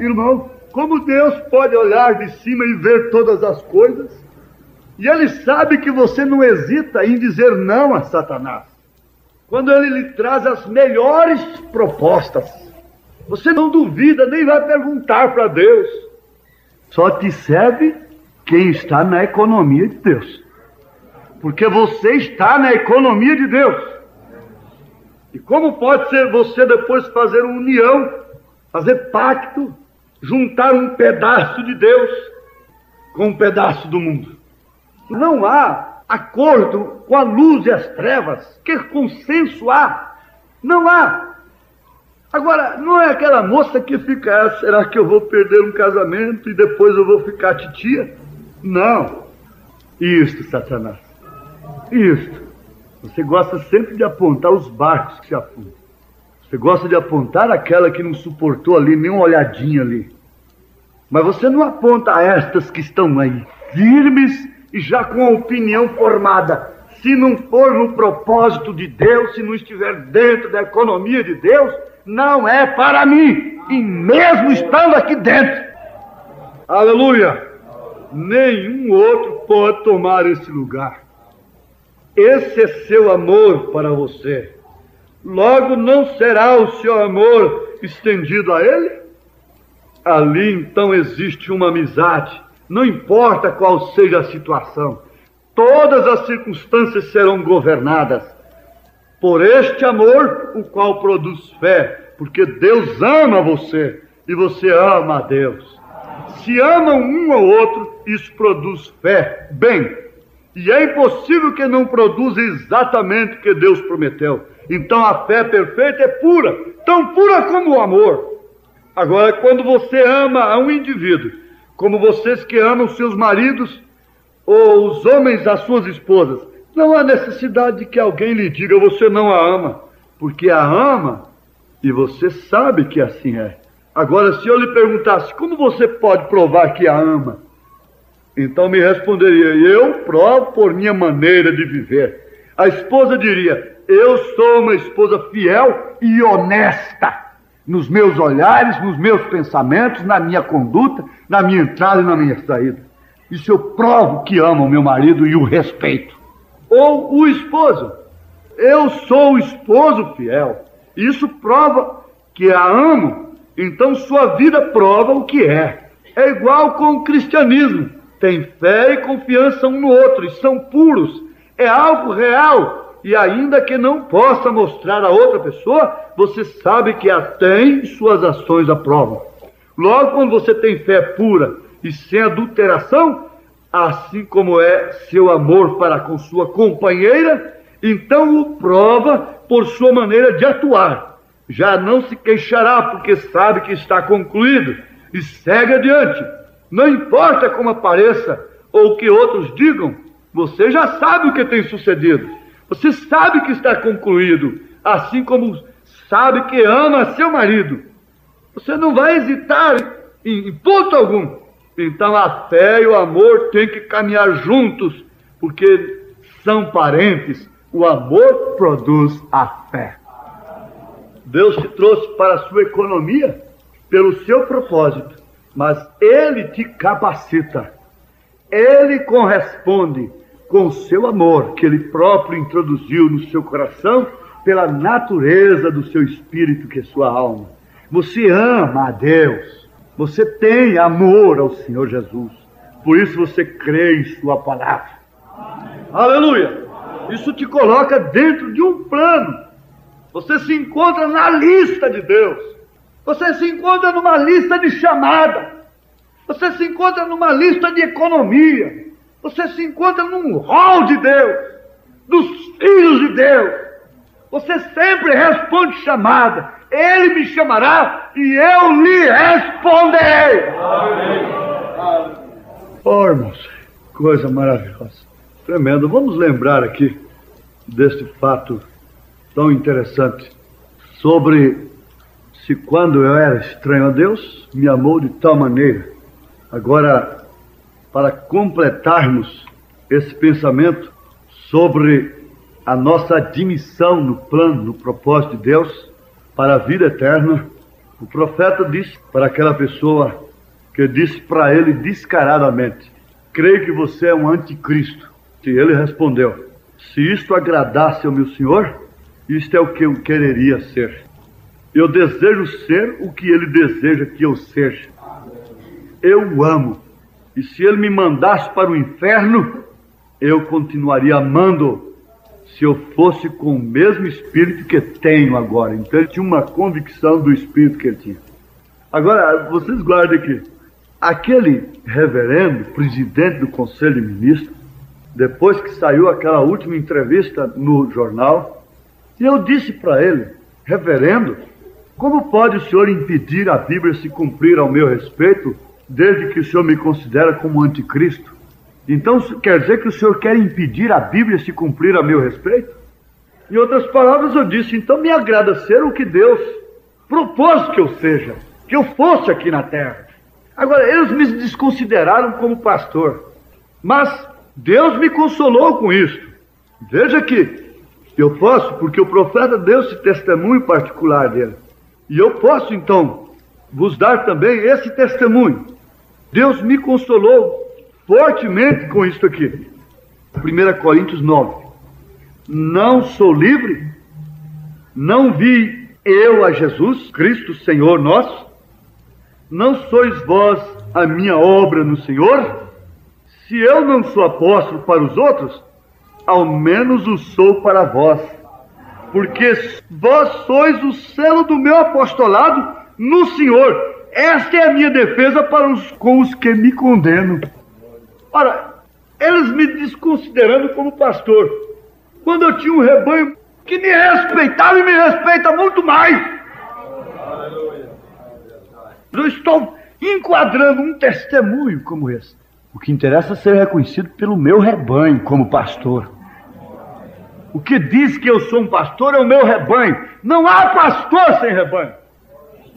irmão, como Deus pode olhar de cima e ver todas as coisas, e Ele sabe que você não hesita em dizer não a Satanás. Quando Ele lhe traz as melhores propostas, você não duvida, nem vai perguntar para Deus. Só te serve quem está na economia de Deus. Porque você está na economia de Deus. E como pode ser você depois fazer uma união, fazer pacto, juntar um pedaço de Deus com um pedaço do mundo? Não há acordo com a luz e as trevas. Que consenso há? Não há. Agora, não é aquela moça que fica: será que eu vou perder um casamento e depois eu vou ficar titia? Não. Isto, Satanás. Isto. Você gosta sempre de apontar os barcos que se afundam. Você gosta de apontar aquela que não suportou ali, nem uma olhadinha ali. Mas você não aponta estas que estão aí, firmes e já com a opinião formada. Se não for no propósito de Deus, se não estiver dentro da economia de Deus, não é para mim. E mesmo estando aqui dentro, aleluia, nenhum outro pode tomar esse lugar. Esse é seu amor para você. Logo não será o seu amor estendido a ele? Ali então existe uma amizade. Não importa qual seja a situação. Todas as circunstâncias serão governadas por este amor, o qual produz fé. Porque Deus ama você e você ama a Deus. Se amam um ao outro, isso produz fé. Bem, e é impossível que não produza exatamente o que Deus prometeu. Então a fé perfeita é pura, tão pura como o amor. Agora, quando você ama a um indivíduo, como vocês que amam seus maridos, ou os homens as suas esposas, não há necessidade de que alguém lhe diga: você não a ama, porque a ama e você sabe que assim é. Agora, se eu lhe perguntasse: como você pode provar que a ama? Então me responderia: eu provo por minha maneira de viver. A esposa diria: eu sou uma esposa fiel e honesta nos meus olhares, nos meus pensamentos, na minha conduta, na minha entrada e na minha saída. Isso eu provo que amo o meu marido e o respeito. Ou o esposo: eu sou o esposo fiel. Isso prova que a amo. Então sua vida prova o que é. É igual com o cristianismo. Tem fé e confiança um no outro, e são puros. É algo real, e ainda que não possa mostrar a outra pessoa, você sabe que a tem e suas ações a provam. Logo, quando você tem fé pura e sem adulteração, assim como é seu amor para com sua companheira, então o prova por sua maneira de atuar. já não se queixará, porque sabe que está concluído, e segue adiante. Não importa como apareça ou o que outros digam, você já sabe o que tem sucedido. Você sabe que está concluído, assim como sabe que ama seu marido. Você não vai hesitar em ponto algum. Então a fé e o amor têm que caminhar juntos, porque são parentes. O amor produz a fé. Deus te trouxe para a sua economia pelo seu propósito, mas Ele te capacita. Ele corresponde com o seu amor, que Ele próprio introduziu no seu coração pela natureza do seu espírito, que é sua alma. Você ama a Deus, você tem amor ao Senhor Jesus, por isso você crê em sua palavra. Aleluia! Isso te coloca dentro de um plano. Você se encontra na lista de Deus. Você se encontra numa lista de chamada. Você se encontra numa lista de economia. Você se encontra num rol de Deus, dos filhos de Deus. Você sempre responde chamada. Ele me chamará e eu lhe responderei. Amém. Oh, irmãos, coisa maravilhosa. Tremendo. Vamos lembrar aqui deste fato tão interessante sobre se quando eu era estranho a Deus, me amou de tal maneira. Agora, para completarmos esse pensamento sobre a nossa admissão no plano, no propósito de Deus para a vida eterna, o profeta disse para aquela pessoa que disse para ele descaradamente: creio que você é um anticristo. E ele respondeu: se isto agradasse ao meu Senhor, isto é o que eu quereria ser. Eu desejo ser o que Ele deseja que eu seja. Eu o amo. E se Ele me mandasse para o inferno, eu continuaria amando, se eu fosse com o mesmo espírito que tenho agora. Então ele tinha uma convicção do espírito que ele tinha. Agora, vocês guardem aqui. Aquele reverendo, presidente do Conselho de Ministros, depois que saiu aquela última entrevista no jornal, e eu disse para ele: reverendo, como pode o senhor impedir a Bíblia se cumprir ao meu respeito, desde que o senhor me considera como anticristo? Então quer dizer que o senhor quer impedir a Bíblia se cumprir a meu respeito? Em outras palavras, eu disse: então me agrada ser o que Deus propôs que eu seja, que eu fosse aqui na terra. Agora, eles me desconsideraram como pastor, mas Deus me consolou com isto. Veja que eu posso, porque o profeta deu esse testemunho particular dele. E eu posso, então, vos dar também esse testemunho. Deus me consolou fortemente com isto aqui. 1 Coríntios 9. Não sou livre? Não vi eu a Jesus Cristo, Senhor nosso? Não sois vós a minha obra no Senhor? Se eu não sou apóstolo para os outros, ao menos o sou para vós, porque vós sois o selo do meu apostolado no Senhor. Esta é a minha defesa com os que me condenam. Ora, eles me desconsiderando como pastor, quando eu tinha um rebanho que me respeitava e me respeita muito mais. Eu estou enquadrando um testemunho como esse. O que interessa é ser reconhecido pelo meu rebanho como pastor. O que diz que eu sou um pastor é o meu rebanho. Não há pastor sem rebanho.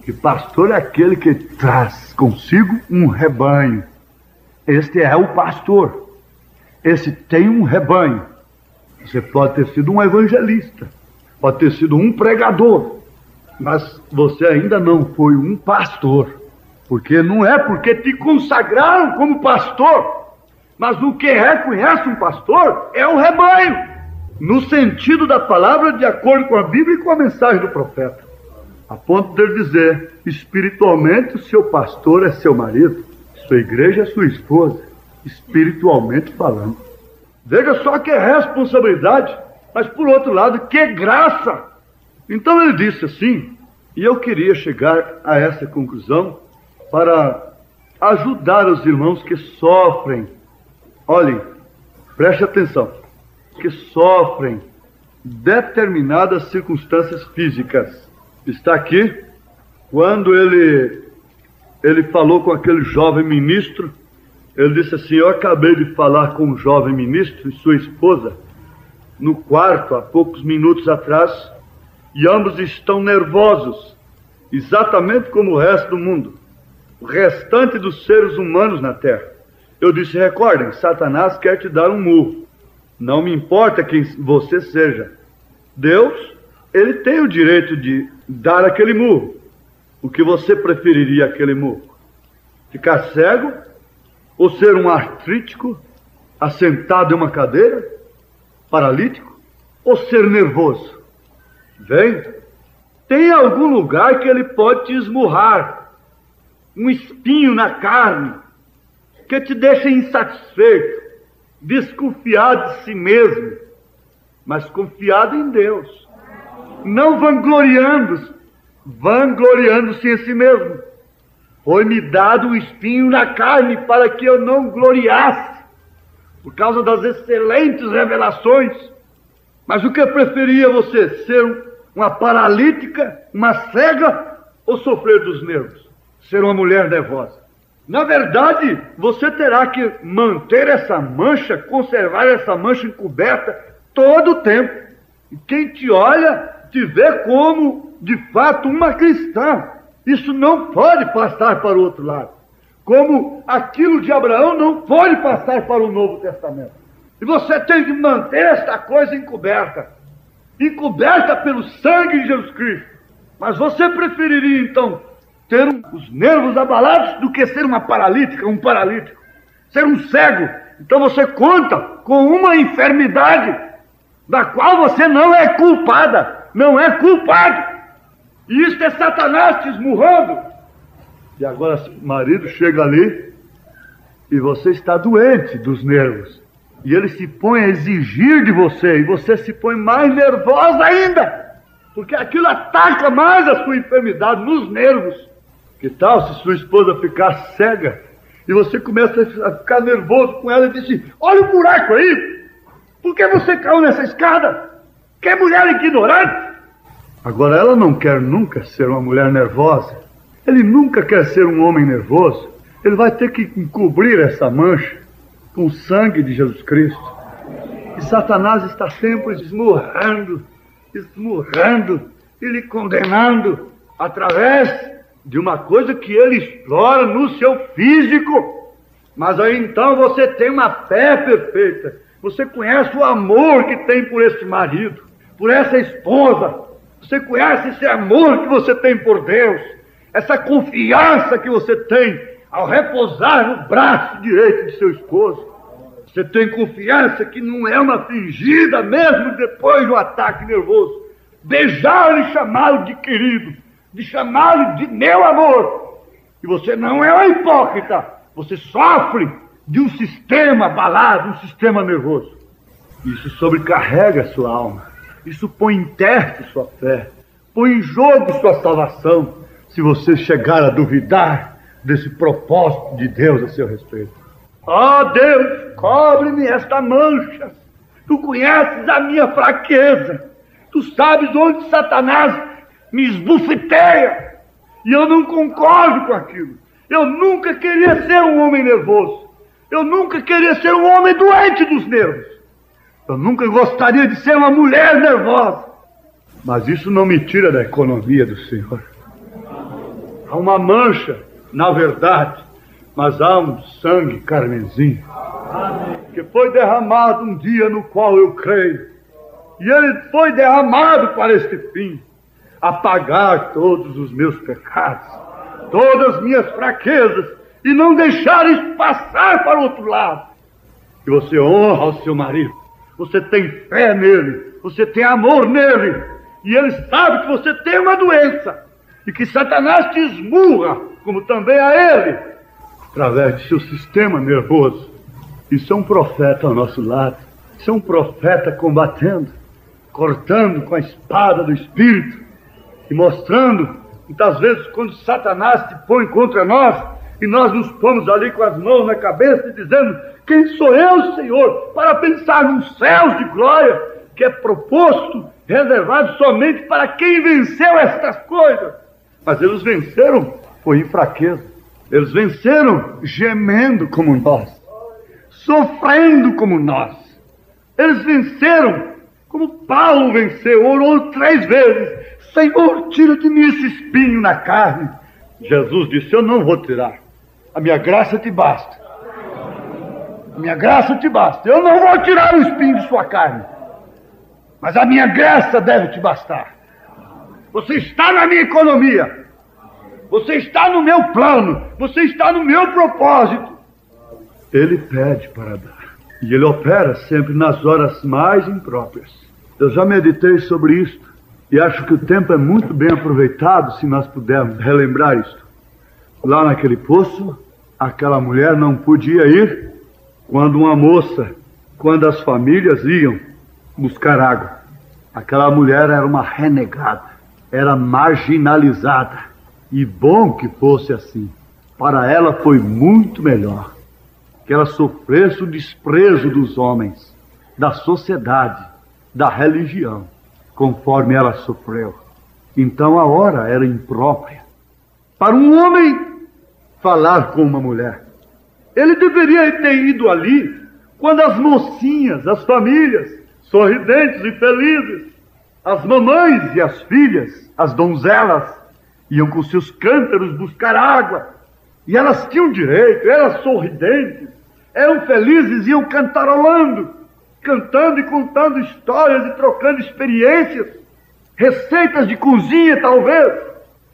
E pastor é aquele que traz consigo um rebanho. Este é o pastor. Esse tem um rebanho. Você pode ter sido um evangelista, pode ter sido um pregador, mas você ainda não foi um pastor. Porque não é porque te consagraram como pastor, mas o que reconhece um pastor é o rebanho, no sentido da palavra, de acordo com a Bíblia e com a mensagem do profeta. A ponto de ele dizer: espiritualmente o seu pastor é seu marido, sua igreja é sua esposa, espiritualmente falando. Veja só que responsabilidade, mas por outro lado, que graça. Então ele disse assim, e eu queria chegar a essa conclusão para ajudar os irmãos que sofrem. Olhem, preste atenção, que sofrem determinadas circunstâncias físicas. está aqui, quando ele falou com aquele jovem ministro, ele disse assim: eu acabei de falar com o jovem ministro e sua esposa no quarto há poucos minutos atrás, e ambos estão nervosos, exatamente como o resto do mundo, o restante dos seres humanos na Terra. Eu disse: recordem, Satanás quer te dar um murro. Não me importa quem você seja. Deus, ele tem o direito de dar aquele murro. O que você preferiria aquele murro? Ficar cego? Ou ser um artrítico, assentado em uma cadeira? Paralítico? Ou ser nervoso? Vem, tem algum lugar que ele pode te esmurrar, um espinho na carne, que te deixa insatisfeito, desconfiado de si mesmo, mas confiado em Deus, não vangloriando-se em si mesmo. Foi-me dado um espinho na carne para que eu não gloriasse, por causa das excelentes revelações. Mas o que preferia você? Ser uma paralítica, uma cega, ou sofrer dos nervos? Ser uma mulher nervosa? Na verdade, você terá que manter essa mancha, conservar essa mancha encoberta todo o tempo. E quem te olha, te vê como, de fato, uma cristã. Isso não pode passar para o outro lado. Como aquilo de Abraão não pode passar para o Novo Testamento. E você tem que manter esta coisa encoberta. Encoberta pelo sangue de Jesus Cristo. Mas você preferiria, então, ter os nervos abalados do que ser uma paralítica, um paralítico? Ser um cego? Então você conta com uma enfermidade da qual você não é culpada, não é culpado. E isso é Satanás te esmurrando. E agora o marido chega ali e você está doente dos nervos. E ele se põe a exigir de você, e você se põe mais nervosa ainda, porque aquilo ataca mais a sua enfermidade nos nervos. Que tal se sua esposa ficar cega e você começa a ficar nervoso com ela e diz assim: olha o buraco aí, por que você caiu nessa escada? Que mulher ignorante! Agora ela não quer nunca ser uma mulher nervosa, ele nunca quer ser um homem nervoso. Ele vai ter que encobrir essa mancha com o sangue de Jesus Cristo. E Satanás está sempre esmurrando e lhe condenando através de uma coisa que ele explora no seu físico. Mas aí então você tem uma fé perfeita. Você conhece o amor que tem por esse marido, por essa esposa. Você conhece esse amor que você tem por Deus, essa confiança que você tem ao repousar no braço direito de seu esposo. Você tem confiança que não é uma fingida, mesmo depois do ataque nervoso. Beijá-lo e chamá-lo de querido, de chamá-lo de meu amor. E você não é uma hipócrita, você sofre de um sistema abalado, um sistema nervoso. Isso sobrecarrega a sua alma. Isso põe em teste sua fé, põe em jogo sua salvação, se você chegar a duvidar desse propósito de Deus a seu respeito. Ó Deus, cobre-me esta mancha. Tu conheces a minha fraqueza. Tu sabes onde Satanás me esbufeteia. E eu não concordo com aquilo. Eu nunca queria ser um homem nervoso. Eu nunca queria ser um homem doente dos nervos. Eu nunca gostaria de ser uma mulher nervosa. Mas isso não me tira da economia do Senhor. Há uma mancha, na verdade, mas há um sangue carmesim que foi derramado um dia no qual eu creio. E ele foi derramado para este fim: apagar todos os meus pecados, todas as minhas fraquezas, e não deixar isso passar para o outro lado. E você honra o seu marido, você tem fé nele, você tem amor nele, e ele sabe que você tem uma doença, e que Satanás te esmurra, como também a ele, através de seu sistema nervoso. Isso é um profeta ao nosso lado, isso é um profeta combatendo, cortando com a espada do Espírito, e mostrando, muitas vezes, quando Satanás se põe contra nós, e nós nos pomos ali com as mãos na cabeça, dizendo: quem sou eu, Senhor, para pensar nos céus de glória, que é proposto reservado somente para quem venceu estas coisas. Mas eles venceram foi em fraqueza. Eles venceram gemendo como nós, sofrendo como nós. Eles venceram como Paulo venceu, orou 3 vezes: Senhor, tira de mim esse espinho na carne. Jesus disse: eu não vou tirar, a minha graça te basta. A minha graça te basta. Eu não vou tirar o espinho de sua carne, mas a minha graça deve te bastar. Você está na minha economia, você está no meu plano, você está no meu propósito. Ele pede para dar, e ele opera sempre nas horas mais impróprias. Eu já meditei sobre isto e acho que o tempo é muito bem aproveitado se nós pudermos relembrar isto. Lá naquele poço, aquela mulher não podia ir quando as famílias iam buscar água. Aquela mulher era uma renegada, era marginalizada. E bom que fosse assim. Para ela foi muito melhor que ela sofresse o desprezo dos homens, da sociedade, da religião, conforme ela sofreu. Então a hora era imprópria para um homem falar com uma mulher. Ele deveria ter ido ali quando as mocinhas, as famílias, sorridentes e felizes, as mamães e as filhas, as donzelas, iam com seus cântaros buscar água. E elas tinham direito, eram sorridentes, eram felizes, iam cantarolando, cantando e contando histórias e trocando experiências, receitas de cozinha talvez,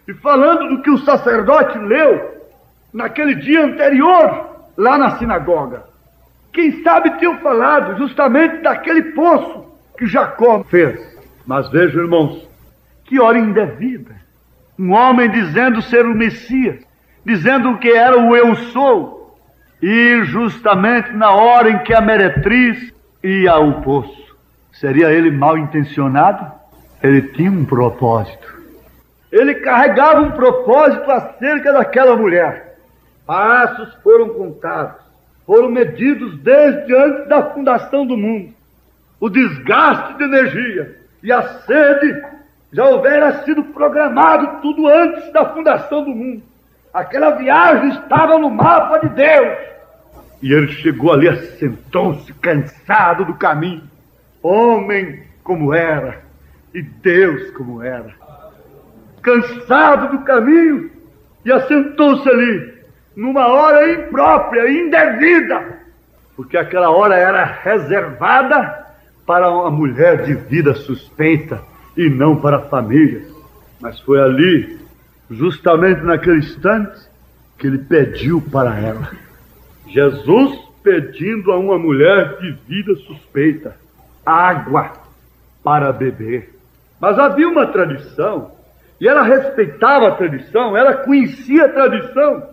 e falando do que o sacerdote leu naquele dia anterior, lá na sinagoga. Quem sabe tinham falado justamente daquele poço que Jacó fez. Mas vejam, irmãos, que hora indevida. Um homem dizendo ser o Messias, dizendo que era o eu sou, e justamente na hora em que a meretriz ia ao poço. Seria ele mal intencionado? Ele tinha um propósito. Ele carregava um propósito acerca daquela mulher. Passos foram contados, foram medidos desde antes da fundação do mundo. O desgaste de energia e a sede já houvera sido programado tudo antes da fundação do mundo. Aquela viagem estava no mapa de Deus. E ele chegou ali, assentou-se cansado do caminho. Homem como era, e Deus como era. Cansado do caminho, e assentou-se ali, numa hora imprópria, indevida, porque aquela hora era reservada para uma mulher de vida suspeita e não para famílias. Mas foi ali, justamente naquele instante, que ele pediu para ela. Jesus pedindo a uma mulher de vida suspeita água para beber. Mas havia uma tradição, e ela respeitava a tradição, ela conhecia a tradição,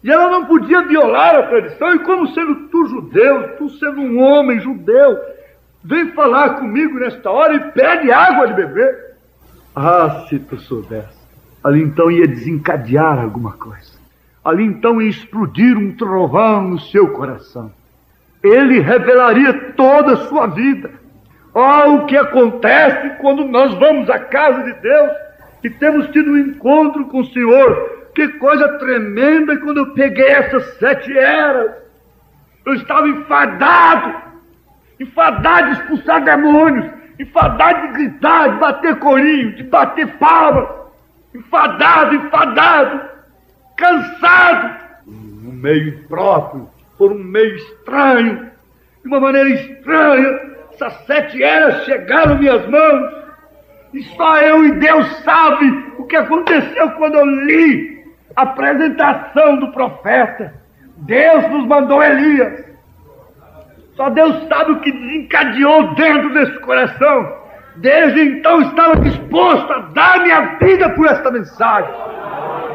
e ela não podia violar a tradição. E como sendo tu judeu, tu sendo um homem judeu, vem falar comigo nesta hora e pede água de beber. Ah, se tu soubesse, ali então ia desencadear alguma coisa. Ali então ia explodir um trovão no seu coração. Ele revelaria toda a sua vida. Oh, o que acontece quando nós vamos à casa de Deus e temos tido um encontro com o Senhor. Que coisa tremenda quando eu peguei essas 7 eras. Eu estava enfadado de expulsar demônios, enfadado de gritar, de bater corinho, de bater palmas, enfadado, cansado, num meio impróprio, por um meio estranho, de uma maneira estranha. Essas 7 eras chegaram às minhas mãos, e só eu e Deus sabe o que aconteceu quando eu li a apresentação do profeta. Deus nos mandou Elias. Só Deus sabe o que desencadeou dentro desse coração. Desde então estava disposto a dar minha vida por esta mensagem.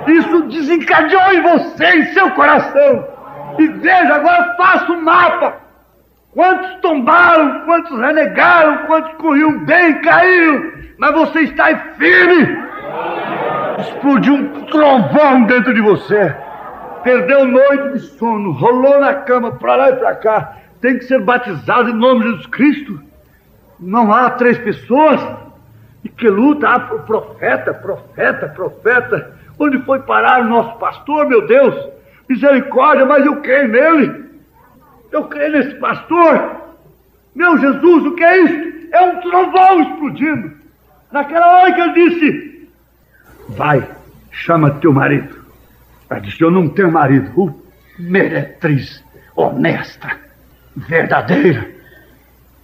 Isso desencadeou em você, em seu coração. E veja, agora faça um mapa. Quantos tombaram, quantos renegaram, quantos corriam bem, caíram. Mas você está aí firme. Explodiu um trovão dentro de você. Perdeu noite de sono, rolou na cama, para lá e para cá. Tem que ser batizado em nome de Jesus Cristo. Não há 3 pessoas, Que luta, profeta, profeta, profeta. Onde foi parar o nosso pastor, meu Deus? Misericórdia, mas eu creio nele. Eu creio nesse pastor. Meu Jesus, o que é isso? É um trovão explodindo. Naquela hora que ele disse: vai, chama teu marido. Ela disse: eu não tenho marido. Meretriz, honesta, verdadeira,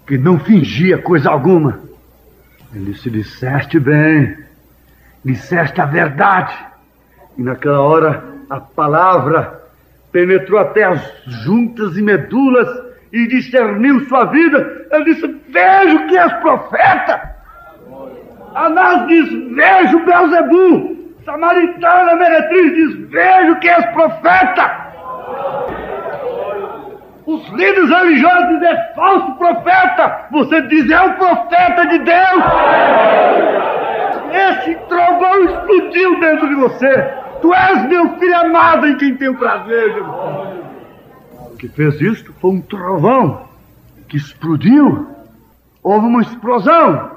que não fingia coisa alguma. Ele disse: disseste bem, disseste a verdade. E naquela hora a palavra penetrou até as juntas e medulas e discerniu sua vida. Ele disse: vejo que és profeta. Anás diz: vejo Belzebu. Samaritana meretriz diz: vejo que és profeta. Os líderes religiosos dizem: é falso profeta. Você diz: é o profeta de Deus. Esse trovão explodiu dentro de você. Tu és meu filho amado em quem tenho prazer, Jesus. O que fez isto foi um trovão que explodiu. Houve uma explosão.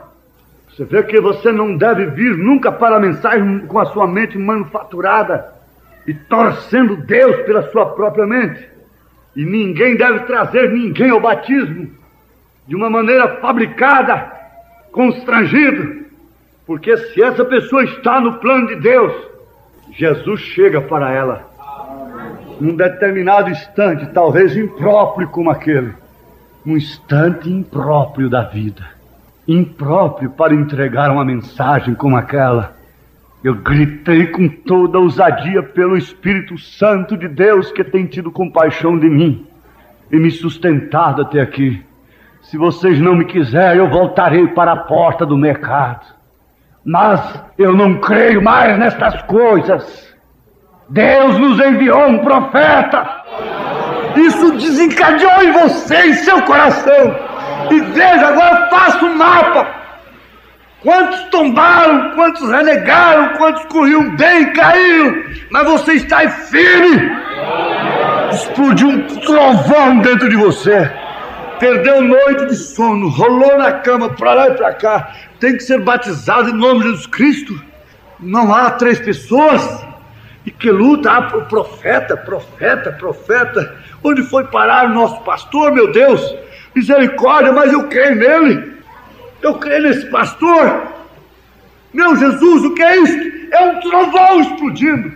Você vê que você não deve vir nunca para a mensagem com a sua mente manufaturada e torcendo Deus pela sua própria mente. E ninguém deve trazer ninguém ao batismo de uma maneira fabricada, constrangido. Porque se essa pessoa está no plano de Deus, Jesus chega para ela num determinado instante, talvez impróprio como aquele, um instante impróprio da vida, impróprio para entregar uma mensagem como aquela. Eu gritei com toda ousadia pelo Espírito Santo de Deus, que tem tido compaixão de mim e me sustentado até aqui. Se vocês não me quiserem, eu voltarei para a porta do mercado. Mas eu não creio mais nestas coisas. Deus nos enviou um profeta. Isso desencadeou em você, em seu coração. E veja, agora faça um mapa. Quantos tombaram, quantos renegaram, quantos corriam bem, caíram. Mas você está aí firme. Explodiu um trovão dentro de você. Perdeu noite de sono, rolou na cama, para lá e para cá. Tem que ser batizado em nome de Jesus Cristo. Não há 3 pessoas. E que luta, profeta, profeta, profeta. Onde foi parar o nosso pastor, meu Deus? Misericórdia, mas eu creio nele. Eu creio nesse pastor. Meu Jesus, o que é isso? É um trovão explodindo.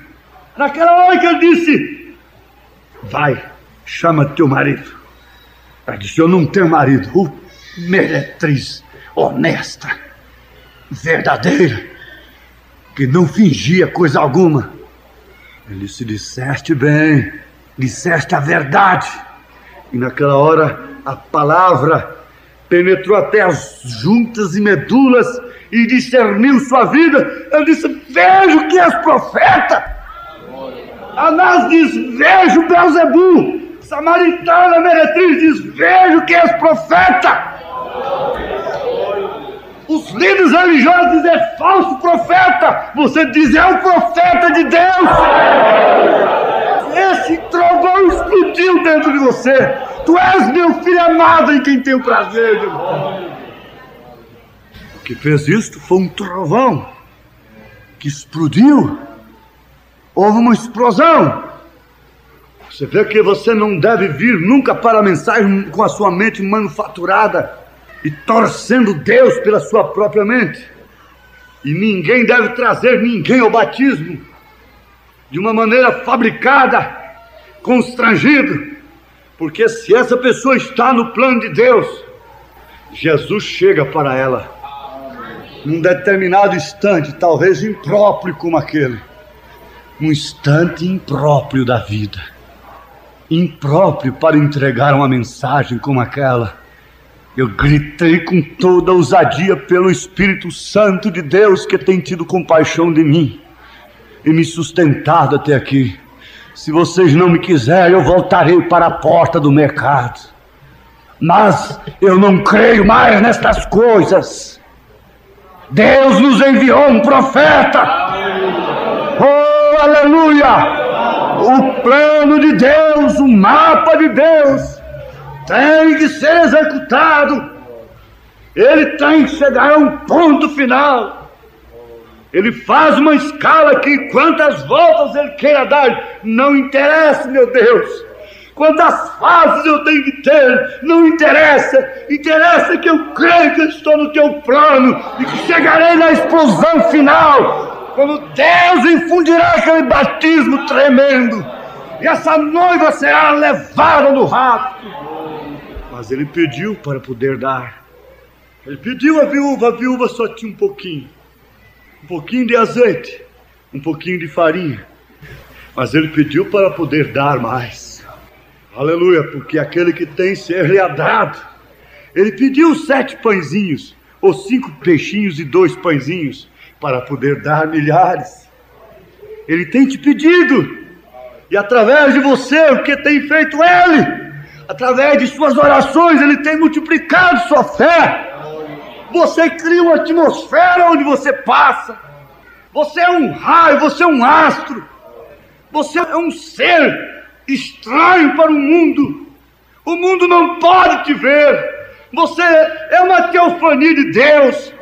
Naquela hora que ele disse: vai, chama teu marido. Ela disse: eu não tenho marido. Meretriz, honesta, verdadeira, que não fingia coisa alguma. Ele disse: disseste bem, disseste a verdade. E naquela hora a palavra penetrou até as juntas e medulas e discerniu sua vida. Ele disse: vejo que és profeta. Anás diz: vejo Belzebu. Samaritana meretriz diz: vejo que és profeta. Os líderes religiosos dizem: é falso profeta. Você diz: é o profeta de Deus. Esse trovão explodiu dentro de você. Tu és meu filho amado em quem tenho prazer, Jesus. O que fez isto foi um trovão que explodiu. Houve uma explosão. Você vê que você não deve vir nunca para a mensagem com a sua mente manufaturada e torcendo Deus pela sua própria mente. E ninguém deve trazer ninguém ao batismo de uma maneira fabricada, constrangido. Porque se essa pessoa está no plano de Deus, Jesus chega para ela num determinado instante, talvez impróprio como aquele, um instante impróprio da vida, impróprio para entregar uma mensagem como aquela. Eu gritei com toda ousadia pelo Espírito Santo de Deus, que tem tido compaixão de mim e me sustentado até aqui. Se vocês não me quiserem, eu voltarei para a porta do mercado. Mas eu não creio mais nestas coisas. Deus nos enviou um profeta. Oh, aleluia! O plano de Deus, o mapa de Deus tem que ser executado. Ele tem que chegar a um ponto final. Ele faz uma escala que quantas voltas ele queira dar, não interessa, meu Deus. Quantas fases eu tenho que ter, não interessa. Interessa que eu creio que eu estou no teu plano e que chegarei na explosão final, quando Deus infundirá aquele batismo tremendo e essa noiva será levada no rapto. Mas ele pediu para poder dar. Ele pediu à viúva só tinha um pouquinho de azeite, um pouquinho de farinha, mas ele pediu para poder dar mais. Aleluia, porque aquele que tem ser-lhe é dado. Ele pediu 7 pãezinhos, ou 5 peixinhos e 2 pãezinhos, para poder dar milhares. Ele tem te pedido, e através de você, o que tem feito ele? Através de suas orações, ele tem multiplicado sua fé. Você cria uma atmosfera onde você passa. Você é um raio, você é um astro. Você é um ser estranho para o mundo. O mundo não pode te ver. Você é uma teofania de Deus.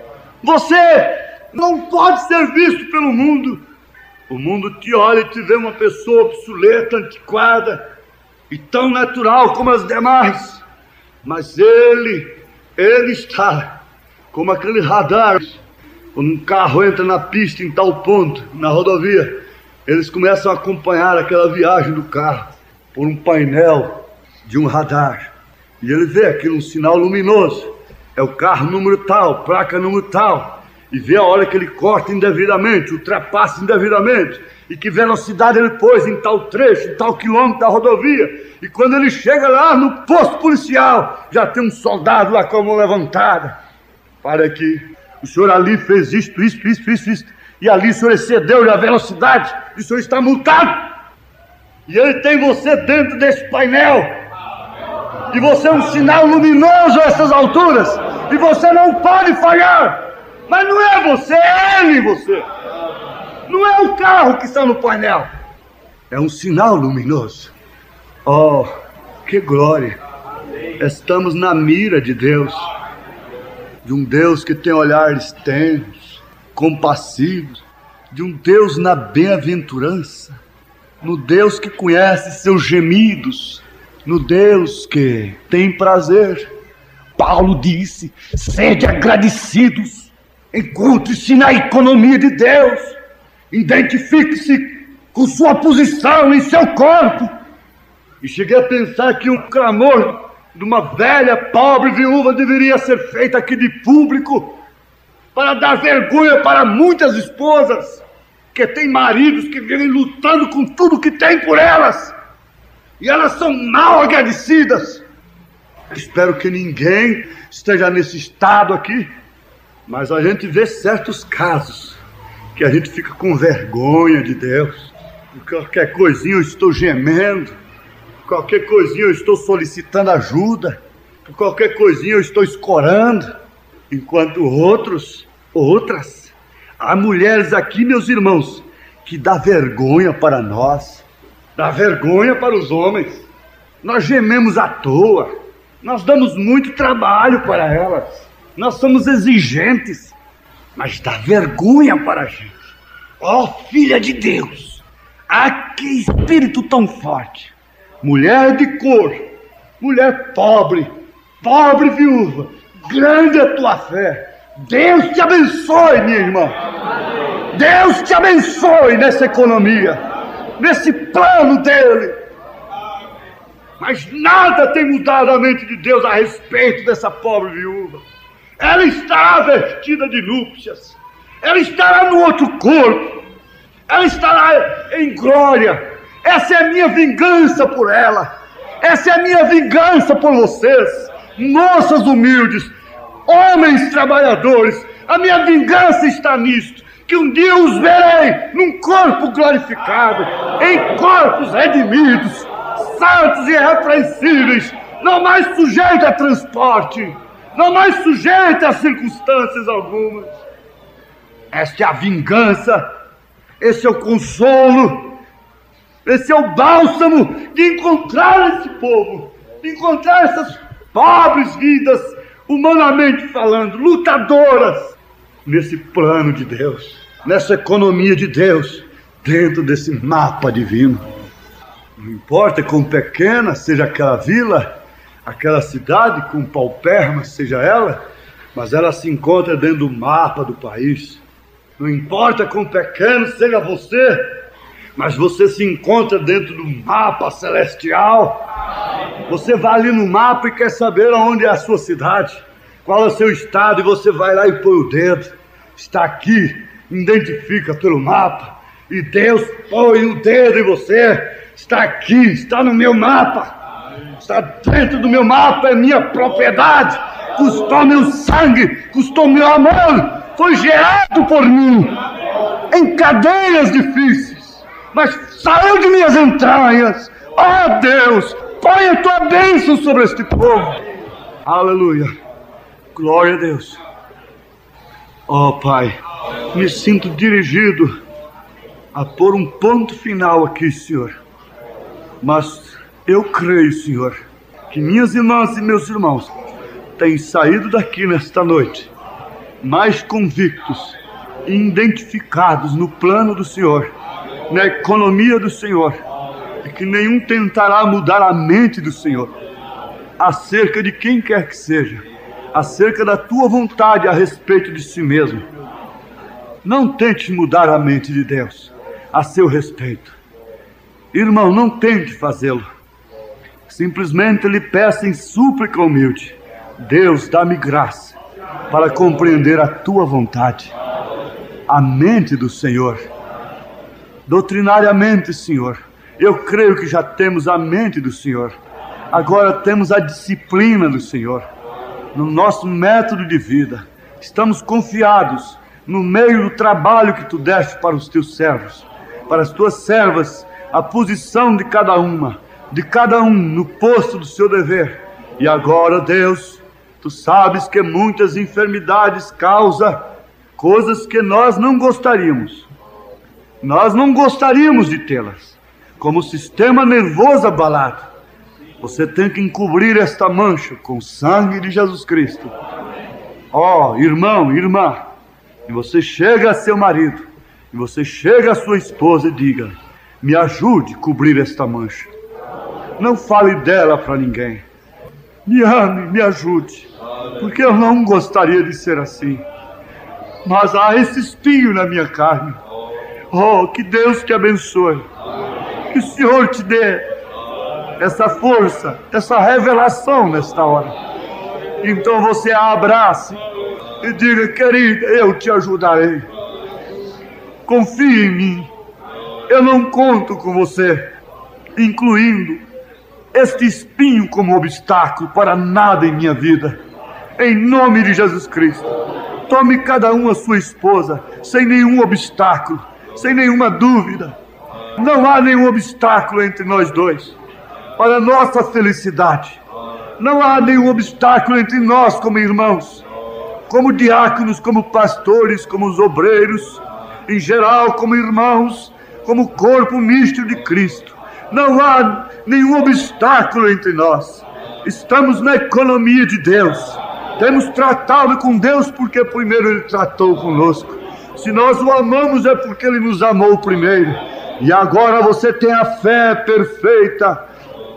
Você não pode ser visto pelo mundo. O mundo te olha e te vê uma pessoa obsoleta, antiquada e tão natural como as demais. Mas ele está como aquele radar. Quando um carro entra na pista em tal ponto, na rodovia, eles começam a acompanhar aquela viagem do carro por um painel de um radar. E ele vê aquilo, um sinal luminoso. É o carro número tal, placa número tal. E vê a hora que ele corta indevidamente, ultrapassa indevidamente. E que velocidade ele pôs em tal trecho, em tal quilômetro da rodovia. E quando ele chega lá no posto policial, já tem um soldado lá com a mão levantada. Para aqui, o senhor ali fez isto. E ali o senhor excedeu a velocidade. E o senhor está multado. E ele tem você dentro desse painel. E você é um sinal luminoso a essas alturas. E você não pode falhar. Mas não é você, é ele você. Não é o carro que está no painel. É um sinal luminoso. Oh, que glória. Estamos na mira de Deus. De um Deus que tem olhares tenros, compassivos. De um Deus na bem-aventurança. No Deus que conhece seus gemidos. No Deus que tem prazer. Paulo disse: sede agradecidos. Encontre-se na economia de Deus. Identifique-se com sua posição em seu corpo. E cheguei a pensar que um clamor de uma velha, pobre viúva deveria ser feito aqui de público, para dar vergonha para muitas esposas que têm maridos que vivem lutando com tudo que tem por elas, e elas são mal agradecidas. Espero que ninguém esteja nesse estado aqui, mas a gente vê certos casos que a gente fica com vergonha de Deus. Por qualquer coisinha eu estou gemendo, por qualquer coisinha eu estou solicitando ajuda, por qualquer coisinha eu estou escorando, enquanto outras, há mulheres aqui, meus irmãos, que dá vergonha para nós, dá vergonha para os homens. Nós gememos à toa, nós damos muito trabalho para elas, nós somos exigentes, mas dá vergonha para a gente. Ó, filha de Deus, ah, que espírito tão forte. Mulher de cor, mulher pobre viúva, grande a tua fé. Deus te abençoe, minha irmã. Deus te abençoe nessa economia, nesse plano dele. Mas nada tem mudado a mente de Deus a respeito dessa pobre viúva. Ela estará vestida de núpcias, ela estará no outro corpo, ela estará em glória. Essa é a minha vingança por ela, essa é a minha vingança por vocês, moças humildes, homens trabalhadores. A minha vingança está nisto, que um dia os verei num corpo glorificado, em corpos redimidos, santos e irrepreensíveis, não mais sujeito a transporte, não mais sujeito a circunstâncias algumas. Esta é a vingança, esse é o consolo, esse é o bálsamo de encontrar esse povo, de encontrar essas pobres vidas humanamente falando, lutadoras nesse plano de Deus, nessa economia de Deus, dentro desse mapa divino. Não importa quão pequena seja aquela vila, aquela cidade, quão paupérrima seja ela, mas ela se encontra dentro do mapa do país. Não importa quão pequeno seja você, mas você se encontra dentro do mapa celestial. Você vai ali no mapa e quer saber onde é a sua cidade, qual é o seu estado, e você vai lá e põe o dedo. Está aqui, identifica pelo mapa, e Deus põe o dedo em você. Está aqui, está no meu mapa, está dentro do meu mapa, é minha propriedade. Custou meu sangue, custou meu amor, foi gerado por mim em cadeias difíceis, mas saiu de minhas entranhas. Oh Deus, põe a tua bênção sobre este povo. Aleluia, glória a Deus. Oh Pai, me sinto dirigido a pôr um ponto final aqui, Senhor, mas eu creio, Senhor, que minhas irmãs e meus irmãos têm saído daqui nesta noite mais convictos e identificados no plano do Senhor, na economia do Senhor, e que nenhum tentará mudar a mente do Senhor acerca de quem quer que seja, acerca da tua vontade a respeito de si mesmo. Não tente mudar a mente de Deus a seu respeito. Irmão, não tente fazê-lo. Simplesmente lhe peça em súplica humilde: Deus, dá-me graça para compreender a tua vontade, a mente do Senhor. Doutrinariamente, Senhor, eu creio que já temos a mente do Senhor. Agora temos a disciplina do Senhor no nosso método de vida. Estamos confiados no meio do trabalho que tu deste para os teus servos, para as tuas servas, a posição de cada um no posto do seu dever. E agora, Deus, tu sabes que muitas enfermidades causam coisas que nós não gostaríamos. Nós não gostaríamos de tê-las, como o sistema nervoso abalado. Você tem que encobrir esta mancha com o sangue de Jesus Cristo. Ó, irmão, irmã, e você chega a seu marido, e você chega a sua esposa e diga: me ajude a cobrir esta mancha. Não fale dela para ninguém. Me ame, me ajude, porque eu não gostaria de ser assim, mas há esse espinho na minha carne. Oh, que Deus te abençoe, que o Senhor te dê essa força, essa revelação nesta hora. Então você a abrace e diga: querida, eu te ajudarei. Confie em mim. Eu não conto com você, incluindo este espinho como obstáculo para nada em minha vida. Em nome de Jesus Cristo, tome cada um a sua esposa, sem nenhum obstáculo, sem nenhuma dúvida. Não há nenhum obstáculo entre nós dois para a nossa felicidade. Não há nenhum obstáculo entre nós como irmãos, como diáconos, como pastores, como os obreiros, em geral como irmãos, como corpo misto de Cristo. Não há nenhum obstáculo entre nós. Estamos na economia de Deus. Temos tratado com Deus porque primeiro Ele tratou conosco. Se nós o amamos é porque Ele nos amou primeiro. E agora você tem a fé perfeita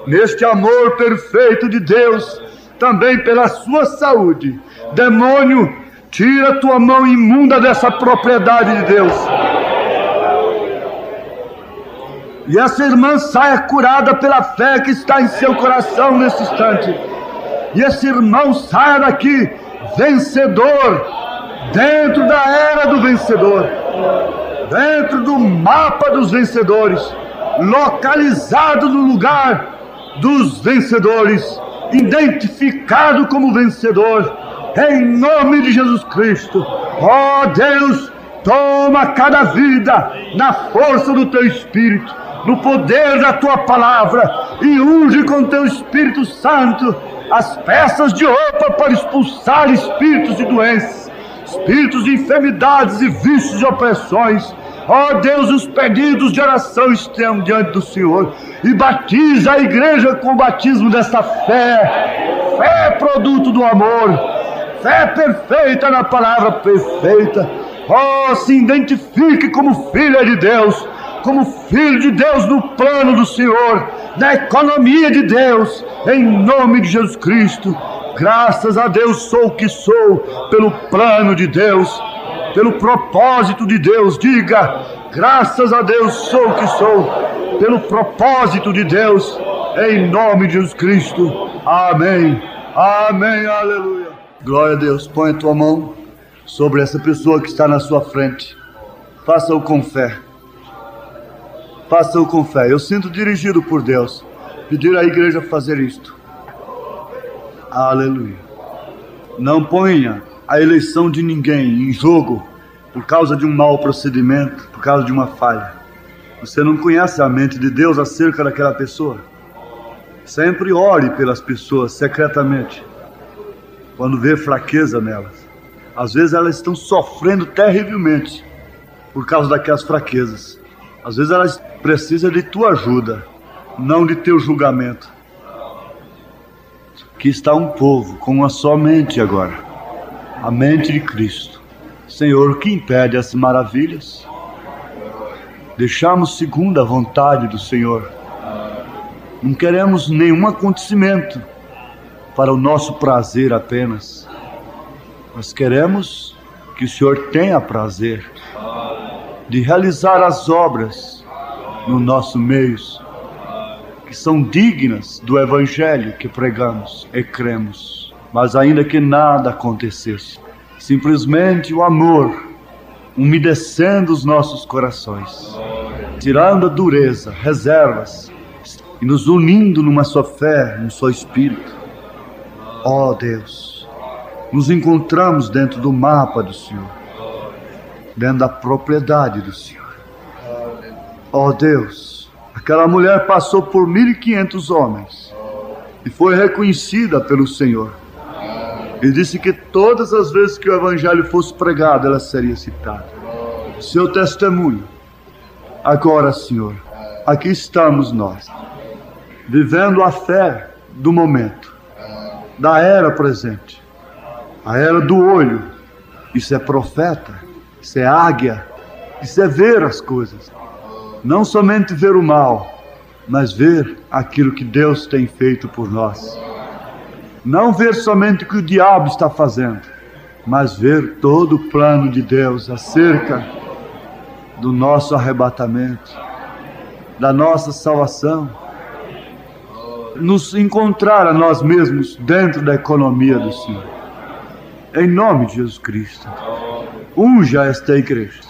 neste amor perfeito de Deus, também pela sua saúde. Demônio, tira tua mão imunda dessa propriedade de Deus. E essa irmã saia curada pela fé que está em seu coração nesse instante. E esse irmão saia daqui vencedor, dentro da era do vencedor, dentro do mapa dos vencedores, localizado no lugar dos vencedores, identificado como vencedor, em nome de Jesus Cristo. Ó Deus, toma cada vida na força do teu Espírito, no poder da tua palavra, e unge com teu Espírito Santo as peças de roupa para expulsar espíritos de doenças, espíritos de enfermidades e vícios e opressões. Ó Deus, os pedidos de oração estão diante do Senhor, e batiza a igreja com o batismo desta fé, fé produto do amor, fé perfeita na palavra perfeita. Oh, se identifique como filha de Deus, como filho de Deus no plano do Senhor, na economia de Deus, em nome de Jesus Cristo. Graças a Deus sou o que sou, pelo plano de Deus, pelo propósito de Deus. Diga, graças a Deus sou o que sou, pelo propósito de Deus, em nome de Jesus Cristo. Amém, amém, aleluia. Glória a Deus. Põe a tua mão sobre essa pessoa que está na sua frente. Faça-o com fé. Faça-o com fé. Eu sinto dirigido por Deus pedir à igreja fazer isto. Aleluia. Não ponha a eleição de ninguém em jogo por causa de um mau procedimento, por causa de uma falha. Você não conhece a mente de Deus acerca daquela pessoa. Sempre ore pelas pessoas secretamente quando vê fraqueza nelas. Às vezes elas estão sofrendo terrivelmente por causa daquelas fraquezas. Às vezes elas precisam de tua ajuda, não de teu julgamento. Aqui está um povo com uma só mente agora, a mente de Cristo. Senhor, o que impede essas maravilhas? Deixamos segundo a vontade do Senhor. Não queremos nenhum acontecimento para o nosso prazer apenas. Nós queremos que o Senhor tenha prazer de realizar as obras no nosso meio, que são dignas do Evangelho que pregamos e cremos. Mas ainda que nada acontecesse, simplesmente o amor umedecendo os nossos corações, tirando a dureza, reservas, e nos unindo numa só fé, num só Espírito. Ó Deus, nos encontramos dentro do mapa do Senhor, dentro da propriedade do Senhor. Ó Deus, aquela mulher passou por 1.500 homens e foi reconhecida pelo Senhor. E disse que todas as vezes que o Evangelho fosse pregado, ela seria citada. Seu testemunho. Agora, Senhor, aqui estamos nós, vivendo a fé do momento, da era presente, a era do olho. Isso é profeta, isso é águia, isso é ver as coisas. Não somente ver o mal, mas ver aquilo que Deus tem feito por nós. Não ver somente o que o diabo está fazendo, mas ver todo o plano de Deus acerca do nosso arrebatamento, da nossa salvação. Nos encontrar a nós mesmos dentro da economia do Senhor. Em nome de Jesus Cristo. Unja esta igreja.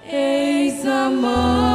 Eis a mão